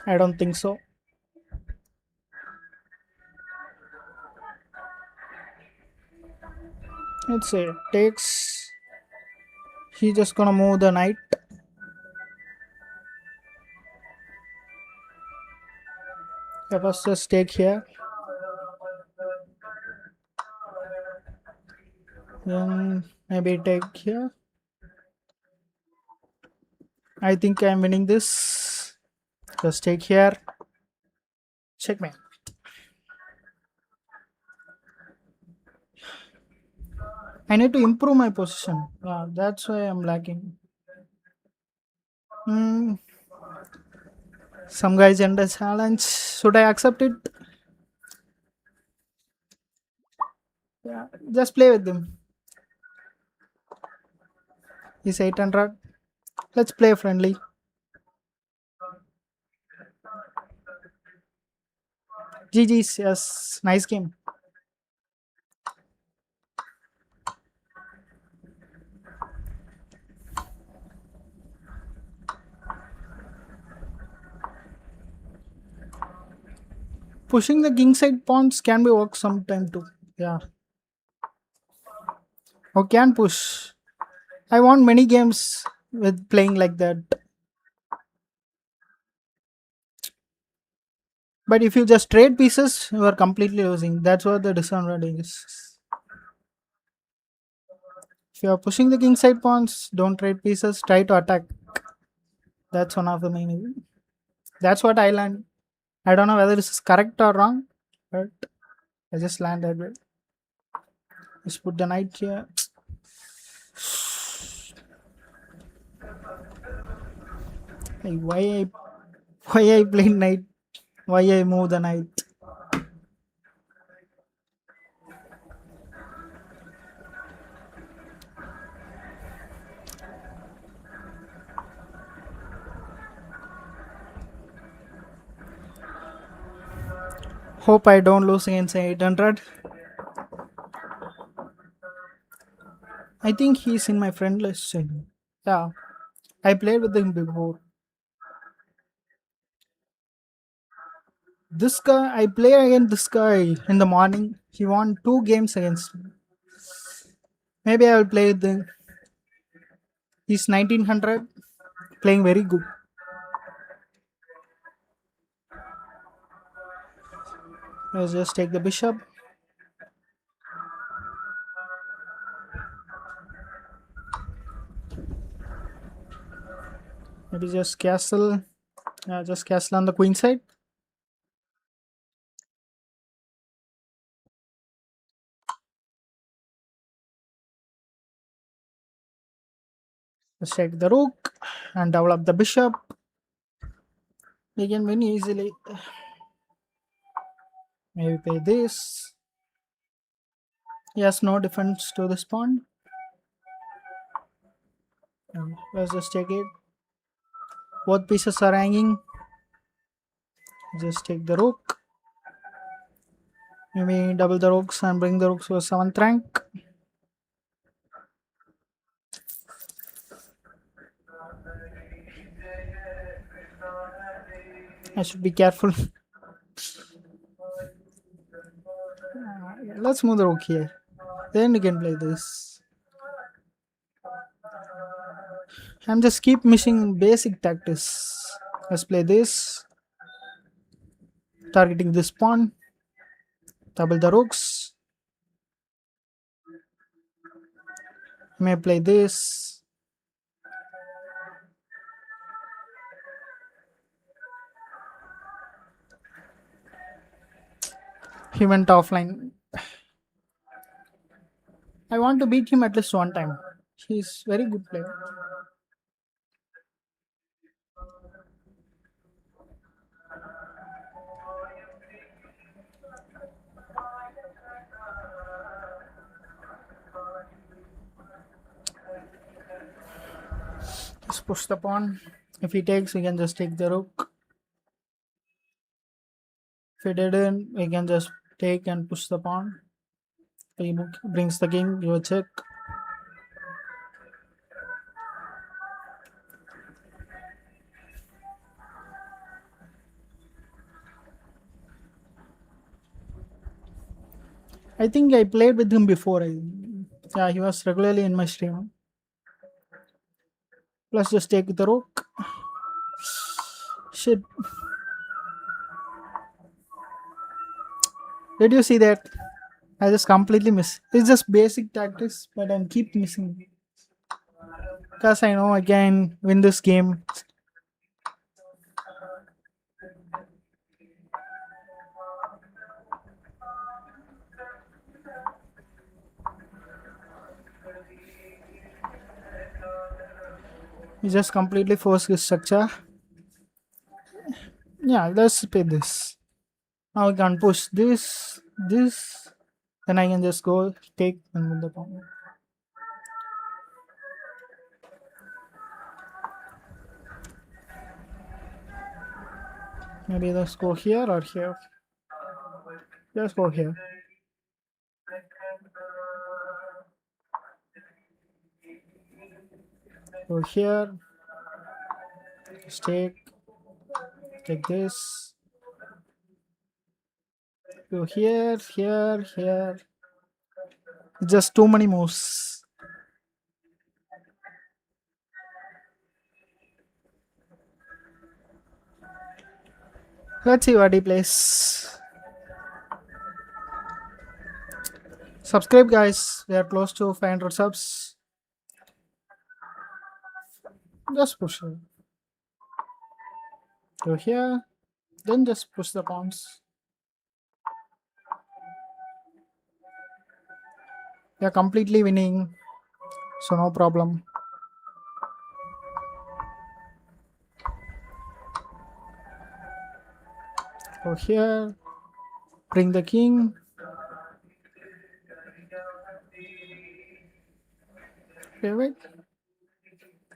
I don't think so. Let's say takes. He just gonna move the knight. Let us just take here. Then maybe take here. I think I'm winning this. Just take here. Checkmate. I need to improve my position. Yeah, that's why I'm lacking. Some guys end a challenge. Should I accept it? Yeah, just play with them. He's 800. Let's play friendly. GG's, yes. Nice game. Pushing the king side pawns can be work sometime too. Yeah. Or can push. I want many games with playing like that. But if you just trade pieces, you are completely losing. That's what the disadvantage is. If you are pushing the king side pawns, don't trade pieces, try to attack. That's one of the main. That's what I learned. I don't know whether this is correct or wrong, but I just learned that way. Let's put the knight here. Hey, why I play knight? Why I move the knight? Hope I don't lose against 800. I think he's in my friend list. Yeah, I played with him before. This guy, I play against this guy in the morning. He won 2 games against me. Maybe I will play with him. He's 1900, playing very good. Let's just take the bishop. Maybe just castle. Just castle on the queen side. Let's take the rook and develop the bishop. We can win easily. Maybe play this. He has no defense to this pawn. Let's just take it. Both pieces are hanging. Just take the rook. Maybe double the rooks and bring the rooks to a 7th rank. I should be careful. Let's move the rook here. Then we can play this. I'm just keep missing basic tactics. Let's play this. Targeting this pawn. Double the rooks. May play this. He went offline. I want to beat him at least one time. He's very good player. Just push the pawn. If he takes, we can just take the rook. If he didn't, we can just take and push the pawn. He brings the king, give a check. I think I played with him before. Yeah, he was regularly in my stream. Let's just take the rook. Shit. Did you see that? I just completely miss. It's just basic tactics, but I keep missing. Because I know I can win this game. He just completely forced his structure. Yeah, let's play this. Now I can push this. Then I can just go take and win the pawn. Maybe let's go here or here. Let's go here. Go here. Just take this. Go here. Just too many moves. Let's see what he plays. Subscribe, guys. We are close to 500 subs. Just push it. Go here. Then just push the pawns. We are completely winning. So no problem. Go here. Bring the king. Okay, wait.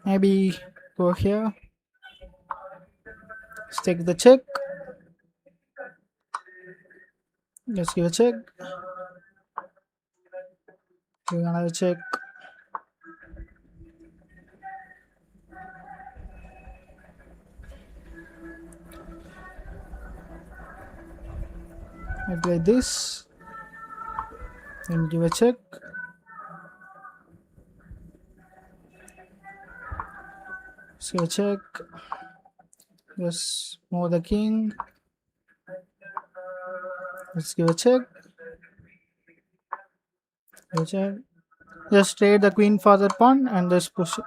Maybe go here. Let's take the check. Let's give a check. Give another check. I play this. Then give a check. See a check. Just move the king. Let's give a check. Give a check. Just trade the queen for the pawn and just push it.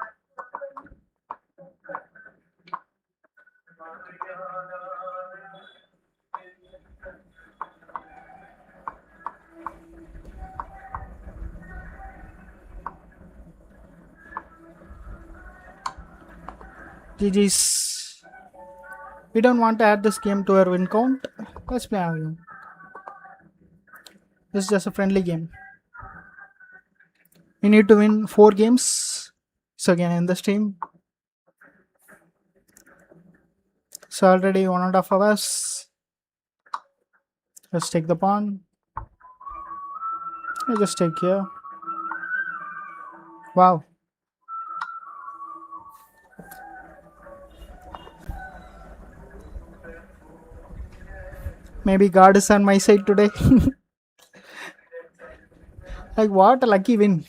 GG's. We don't want to add this game to our win count. Let's play our game. This is just a friendly game. We need to win 4 games. So again in the stream. So already 1.5 hours. Let's take the pawn. I just take here. Wow. Maybe God is on my side today. Like what a lucky win.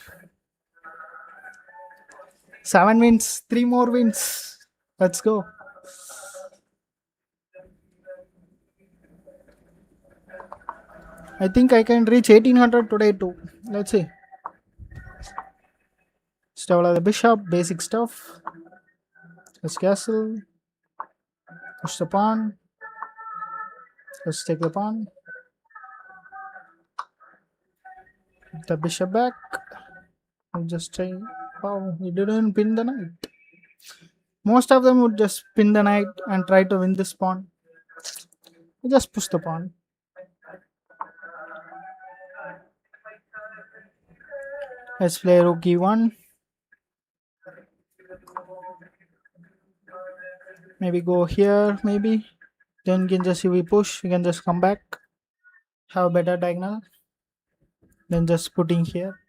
7 wins, 3 more wins. Let's go. I think I can reach 1800 today too. Let's see. Stable the bishop, basic stuff. Let's castle. Push the pawn. Let's take the pawn. The bishop back. I'm just trying. Oh, he didn't pin the knight. Most of them would just pin the knight and try to win this pawn. You just push the pawn. Let's play rook e1. Maybe go here, maybe. Then you can just, if we push, you can just come back. Have a better diagonal. Then just putting here.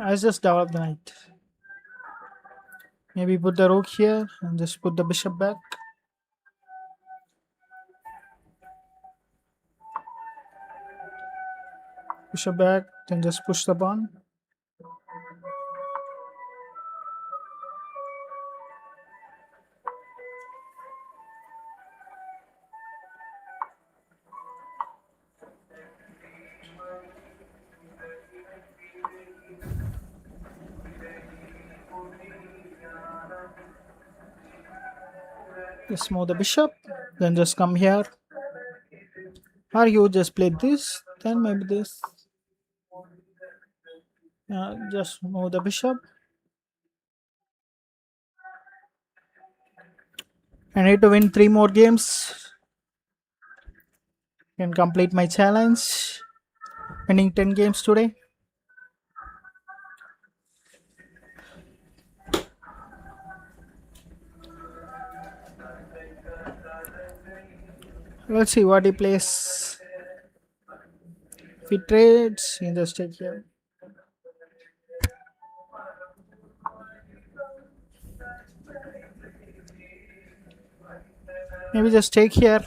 I just develop the knight. Maybe put the rook here and just put the bishop back. Bishop back, then just push the pawn. Just move the bishop, then just come here. Or you just play this, then maybe this. Just move the bishop. I need to win 3 more games. Can complete my challenge. Winning 10 games today. Let's see what he plays. If he trades, he just take here. Maybe just take here.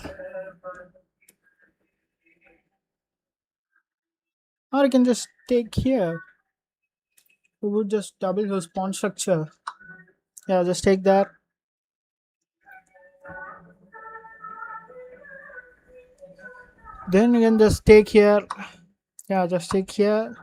Or you can just take here. We would just double his pawn structure. Yeah, just take that. Then you can just take here. Yeah, just take here.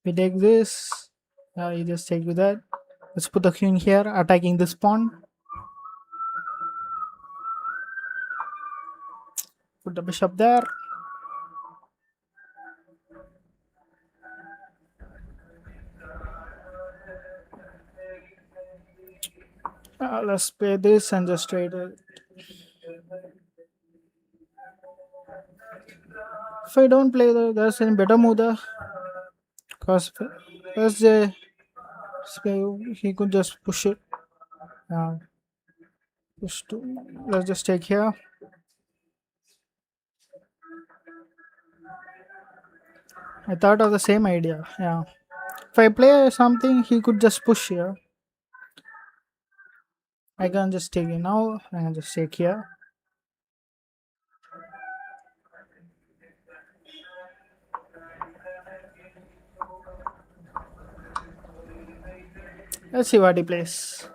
We take this. You just take with that. Let's put the queen here, attacking this pawn. Put the bishop there. Let's play this and just trade it. If I don't play there's any better move there. Because first he could just push it. Push to, let's just take here. I thought of the same idea. Yeah. If I play something, he could just push here. I can just take it now. I can just take here. Let's see what he plays.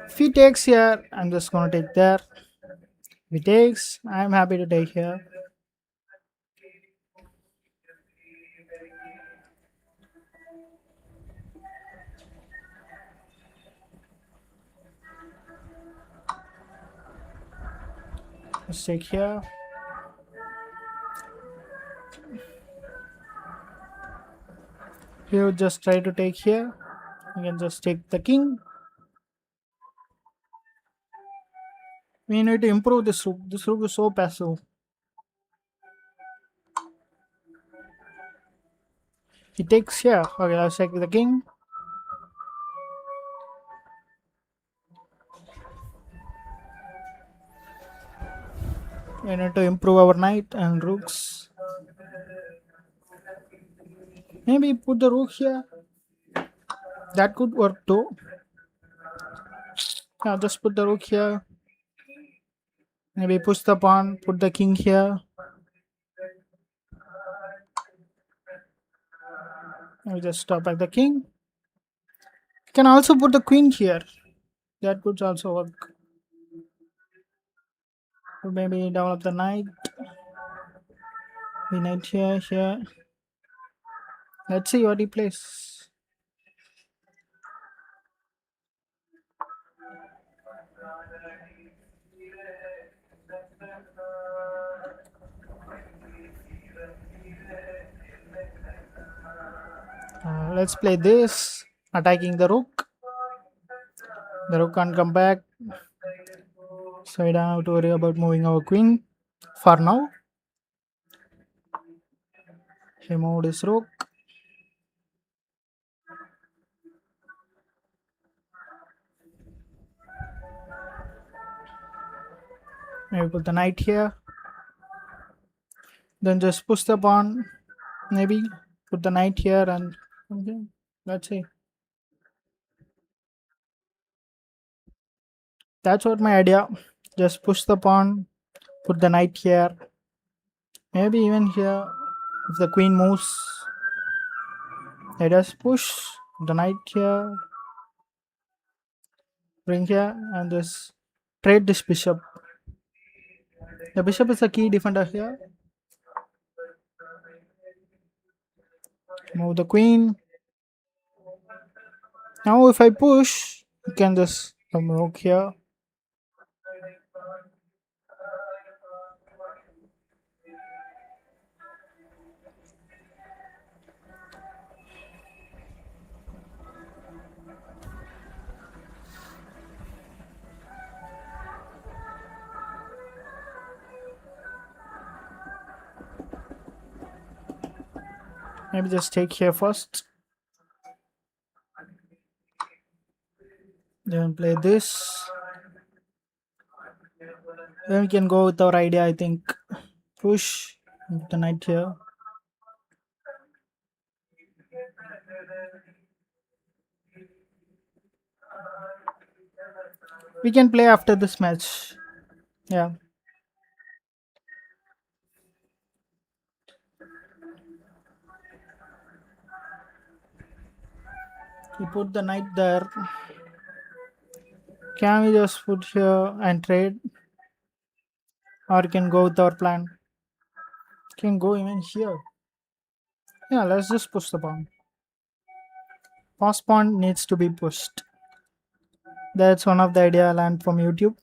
If he takes here, I'm just gonna take there. If he takes, I'm happy to take here. Let's take here. You just try to take here. You can just take the king. We need to improve this rook. This rook is so passive. He takes here. Okay, let's take the king. We need to improve our knight and rooks. Maybe put the rook here. That could work too. Yeah, just put the rook here. Maybe push the pawn, put the king here. Maybe just stop at the king. You can also put the queen here. That could also work. So maybe develop the knight. The knight here, here. Let's see what he plays. Let's play this. Attacking the rook. The rook can't come back. So we don't have to worry about moving our queen for now. He moved his rook. Maybe put the knight here. Then just push the pawn. Maybe put the knight here and okay. Let's see. That's what my idea. Just push the pawn. Put the knight here. Maybe even here. If the queen moves, let us push the knight here. Bring here and just trade this bishop. The bishop is a key defender here. Move the queen. Now if I push, you can just come rook here. Maybe just take here first. Then play this. Then we can go with our idea, I think. Push the knight here. We can play after this match. Yeah. We put the knight there. Can we just put here and trade? Or can go with our plan? Can go even here. Yeah, let's just push the pawn. Pass pawn needs to be pushed. That's one of the idea I learned from YouTube.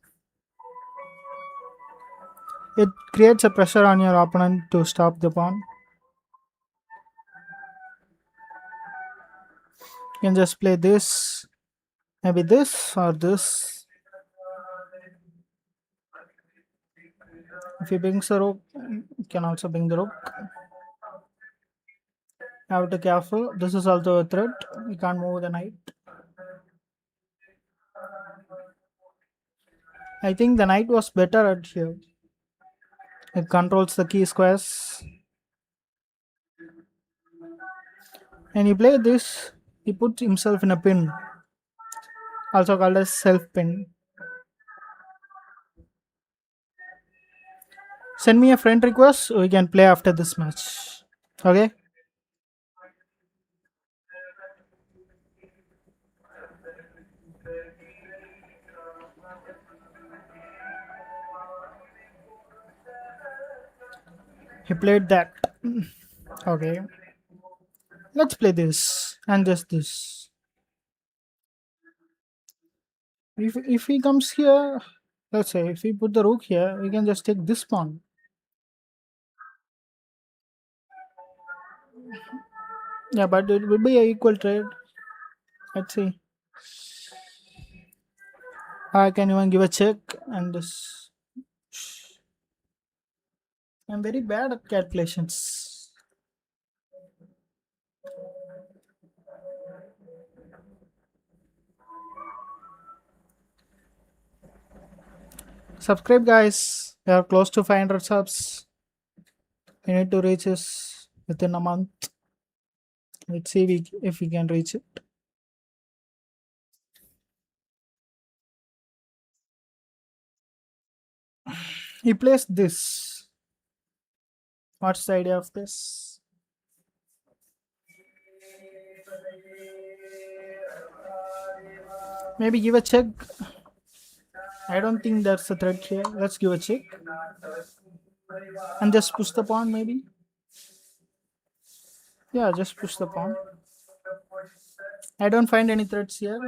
It creates a pressure on your opponent to stop the pawn. You can just play this, maybe this or this. If he brings the rook, you can also bring the rook. Have to be careful. This is also a threat. You can't move the knight. I think the knight was better at here. It controls the key squares. And he played this. He put himself in a pin, also called as self pin. Send me a friend request so we can play after this match. Okay? He played that. Okay. Let's play this and just this. If he comes here, let's say if we put the rook here, we can just take this pawn. Yeah, but it will be a equal trade. Let's see. I can even give a check and this. I'm very bad at calculations. Subscribe, guys. We are close to 500 subs. We need to reach this within a month. Let's see if we can reach it. He plays this. What's the idea of this? Maybe give a check. I don't think that's a threat here. Let's give a check. And just push the pawn, maybe. Yeah, just push the pawn. I don't find any threats here.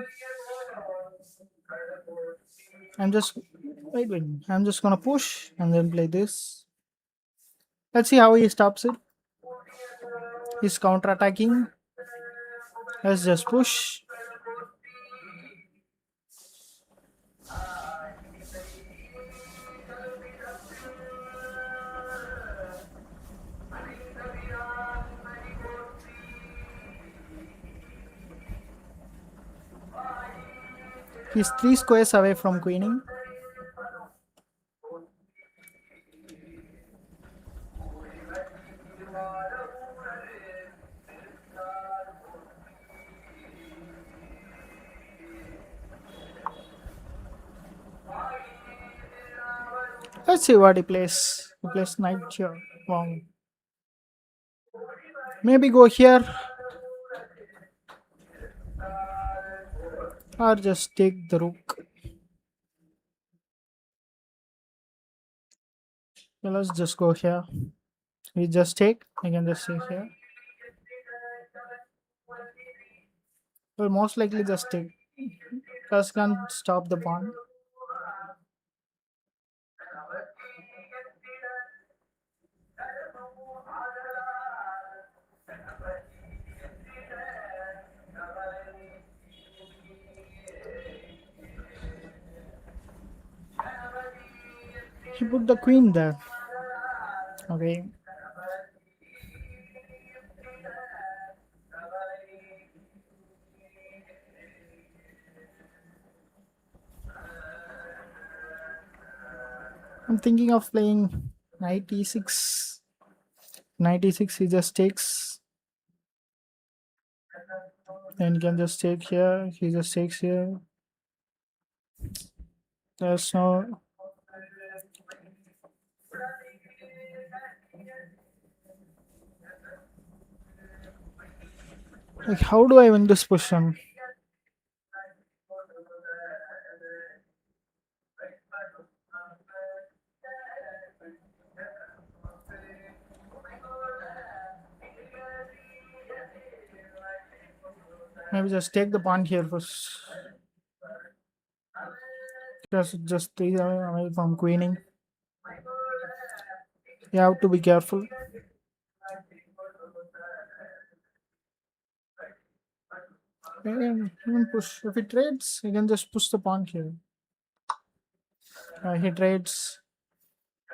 I'm just wait. I'm just gonna push and then play this. Let's see how he stops it. He's counter-attacking. Let's just push. He's 3 squares away from queening. Let's see what he plays. He plays knight here. Wow. Maybe go here or just take the rook. So let's just go here. We just take. I can just take here. Well, most likely just take. Plus can't stop the pawn. He put the queen there. Okay. I'm thinking of playing knight e6. Knight e6 he just takes. Then you can just take here. He just takes here. There's no. Like, how do I win this position? Maybe just take the pawn here first. Just stay away from queening. You have to be careful. Even push. If he trades, he can just push the pawn here. He trades.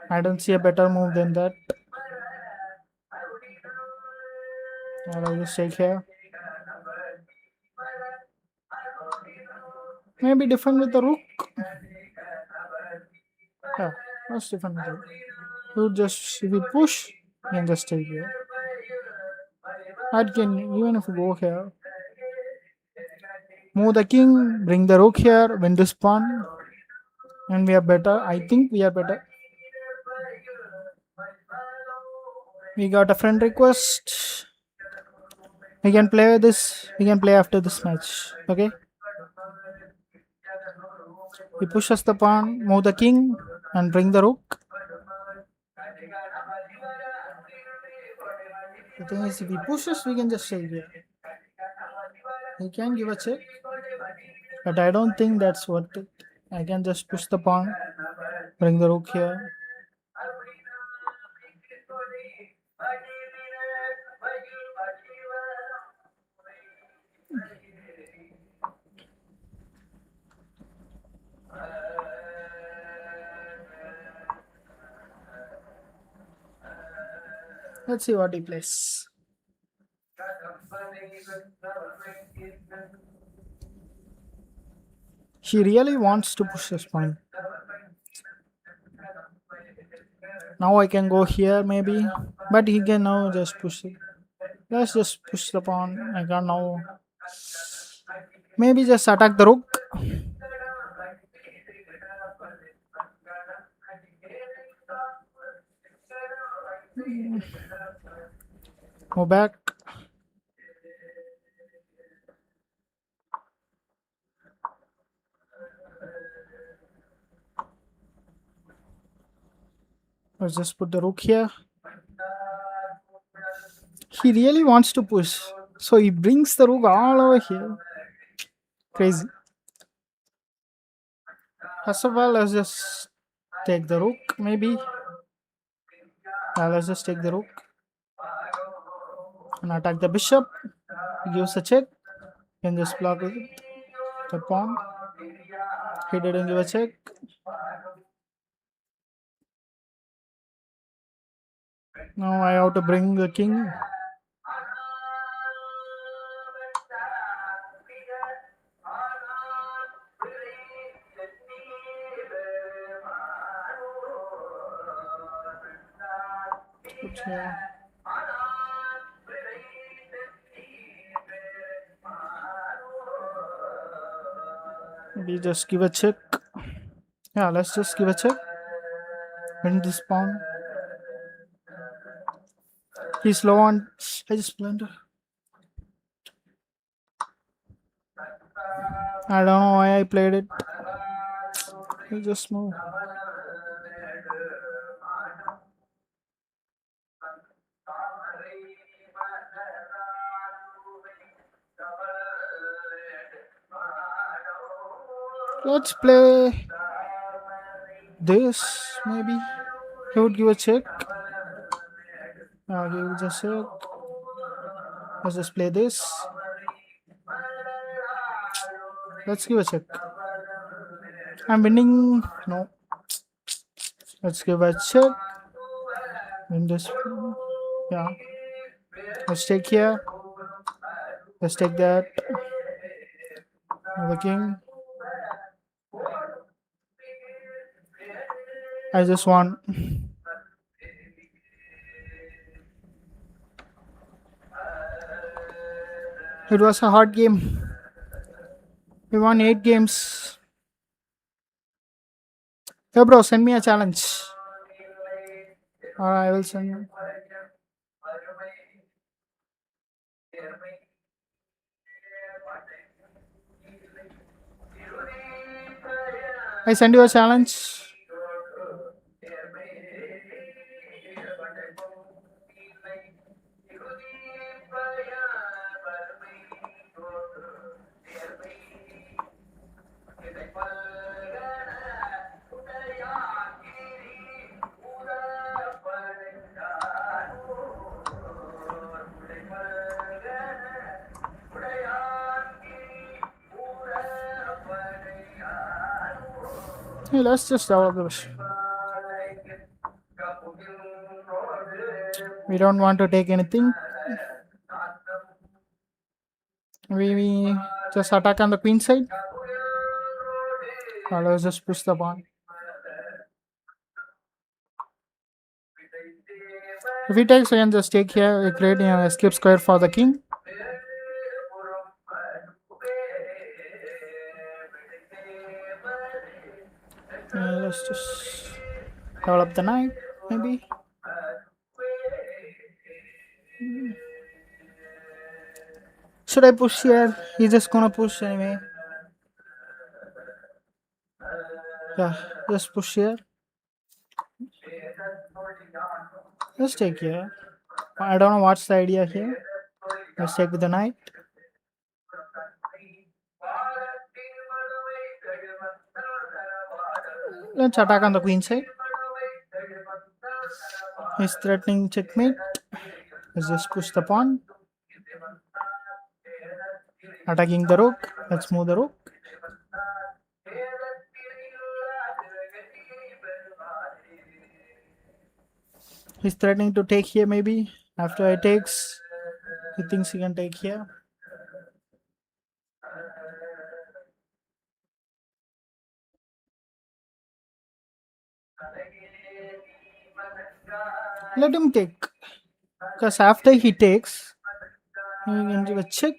I don't see a better move than that. I'll just take here. Maybe different with the rook. Yeah, that's different with the rook. You just if you push, you can just take here. I can even if you go here. Move the king, bring the rook here, win this pawn, and we are better. I think we are better. We got a friend request. We can play this. We can play after this match. Okay. He pushes the pawn, move the king, and bring the rook. The thing is, if he pushes, we can just take here. He can give a check, but I don't think that's worth it. I can just push the pawn, bring the rook here. Let's see what he plays. He really wants to push this pawn. Now I can go here maybe, but he can now just push it. Let's just push the pawn. I can now maybe just attack the rook. Move back. Let's just put the rook here. He really wants to push. So he brings the rook all over here. Crazy. First of all, let's just take the rook, maybe. Let's just take the rook and attack the bishop. He gives a check. Can just block with it. The pawn. He didn't give a check. Now I have to bring the king. Okay. Maybe just give a check. Yeah, let's just give a check. Win this pawn. He's low on. I just blundered. I don't know why I played it. I just move. Let's play this maybe. He would give a check. He will just check. Let's just play this. Let's give a check. I'm winning. No. Let's give a check. Win this. Yeah. Let's take here. Let's take that. The king. I just won. It was a hard game. We won 8 games. Hey bro, send me a challenge. Or I will send you. I send you a challenge. Hey, let's just develop this. We don't want to take anything. We just attack on the queen side. Let's just push the pawn. If he takes, we can just take here. We create an escape square for the king. Let's just develop the knight, maybe. Should I push here? He's just gonna push anyway. Yeah, just push here. Let's take here. I don't know what's the idea here. Let's take with the knight. Let's attack on the queen side. He's threatening checkmate. Let's just push the pawn. Attacking the rook. Let's move the rook. He's threatening to take here maybe. After I takes, he thinks he can take here. Let him take. Because after he takes, he can give a check.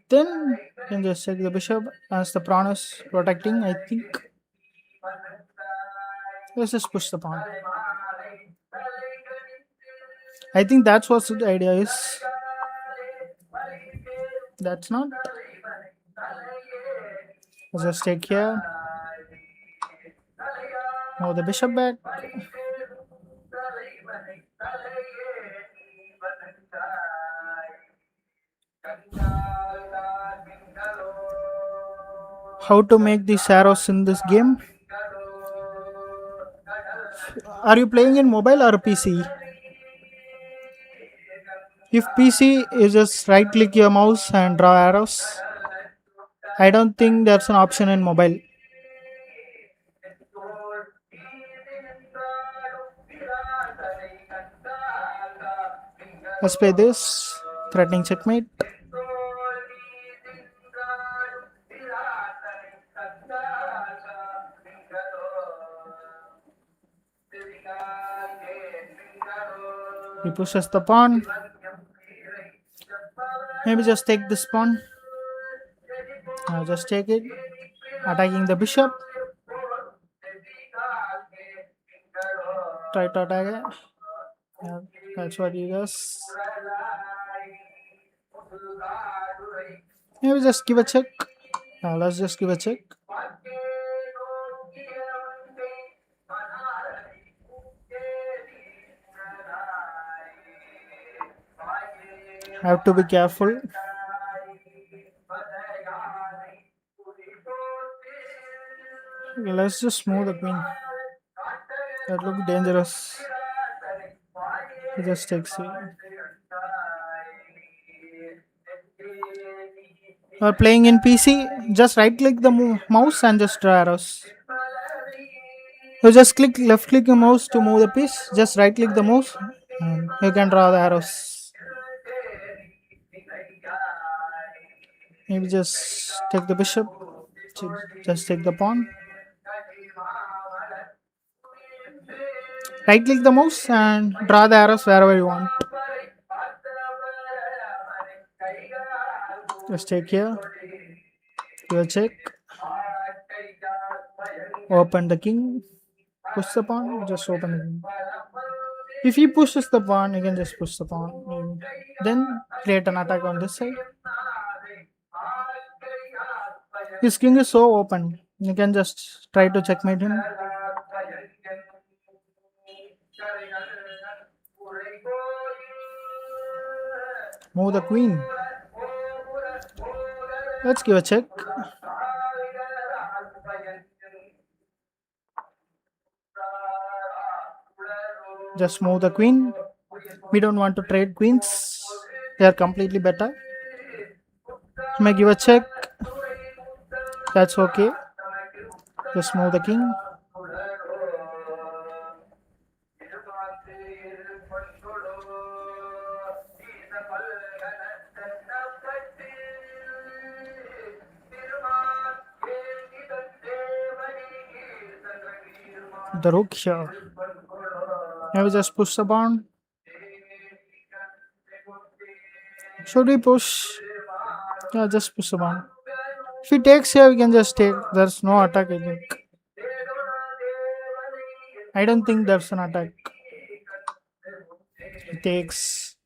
Then you can just check the bishop as the pawn is protecting, I think. Let's just push the pawn. I think that's what the idea is. That's not. Let's just take here. Move the bishop back. How to make these arrows in this game? Are you playing in mobile or PC? If PC, you just right click your mouse and draw arrows. I don't think that's an option in mobile. Let's play this. Threatening checkmate. He pushes the pawn. Maybe just take this pawn. Now just take it. Attacking the bishop. Try to attack it. Yeah, that's what he does. Maybe just give a check. Now let's just give a check. Have to be careful. Let's just move the queen. That looks dangerous. He just takes it. Or playing in PC, just right click the mouse and just draw arrows. You just left click your mouse to move the piece. Just right click the mouse and you can draw the arrows. Maybe just take the bishop. Just take the pawn. Right click the mouse and draw the arrows wherever you want. Just take here. Do a check. Open the king. Push the pawn. Just open the king. If he pushes the pawn, you can just push the pawn. Then create an attack on this side. His king is so open. You can just try to checkmate him. Move the queen. Let's give a check. Just move the queen. We don't want to trade queens. They are completely better. You may give a check. That's okay. Just move the king. The rook here. Now we just push the pawn. Should we push? Yeah, just push the pawn. If he takes here, we can just take. There's no attack, I think. I don't think there's an attack. He takes.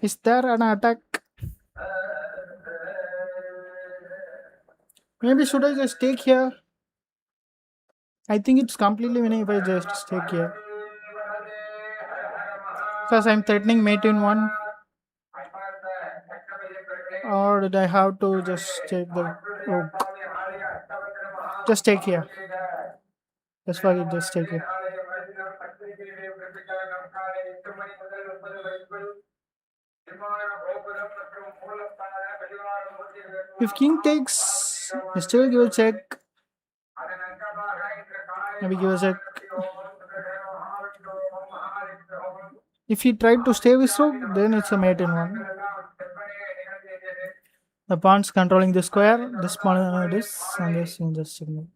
Is there an attack? Maybe should I just take here? I think it's completely winning if I just take here. Because I'm threatening mate in one. Or did I have to just take the rook? Just take here. That's why you just take it. If king takes, we still give a check. Maybe give a check. If he tried to stay with rook, then it's a mate in one. The pawns controlling the square, this pawn, this, and this in the signal.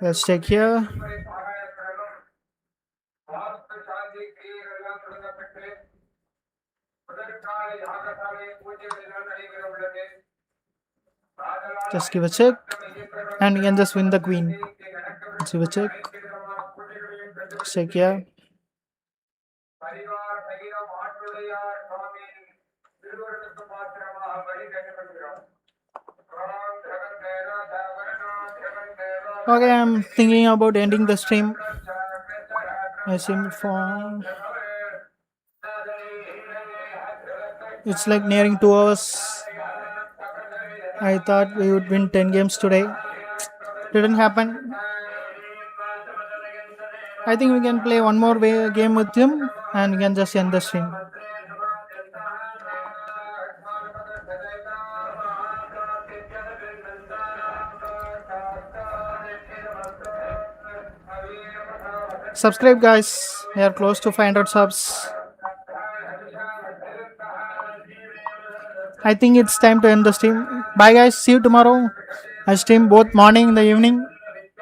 Let's take here. Just give a check, and you can just win the queen. Let's give a check. Check here. Okay, I'm thinking about ending the stream. I seem for it's like nearing 2 hours. I thought we would win 10 games today. Didn't happen. I think we can play one more game with him and we can just end the stream. Subscribe, guys. We are close to 500 subs. I think it's time to end the stream. Bye, guys. See you tomorrow. I stream both morning and the evening.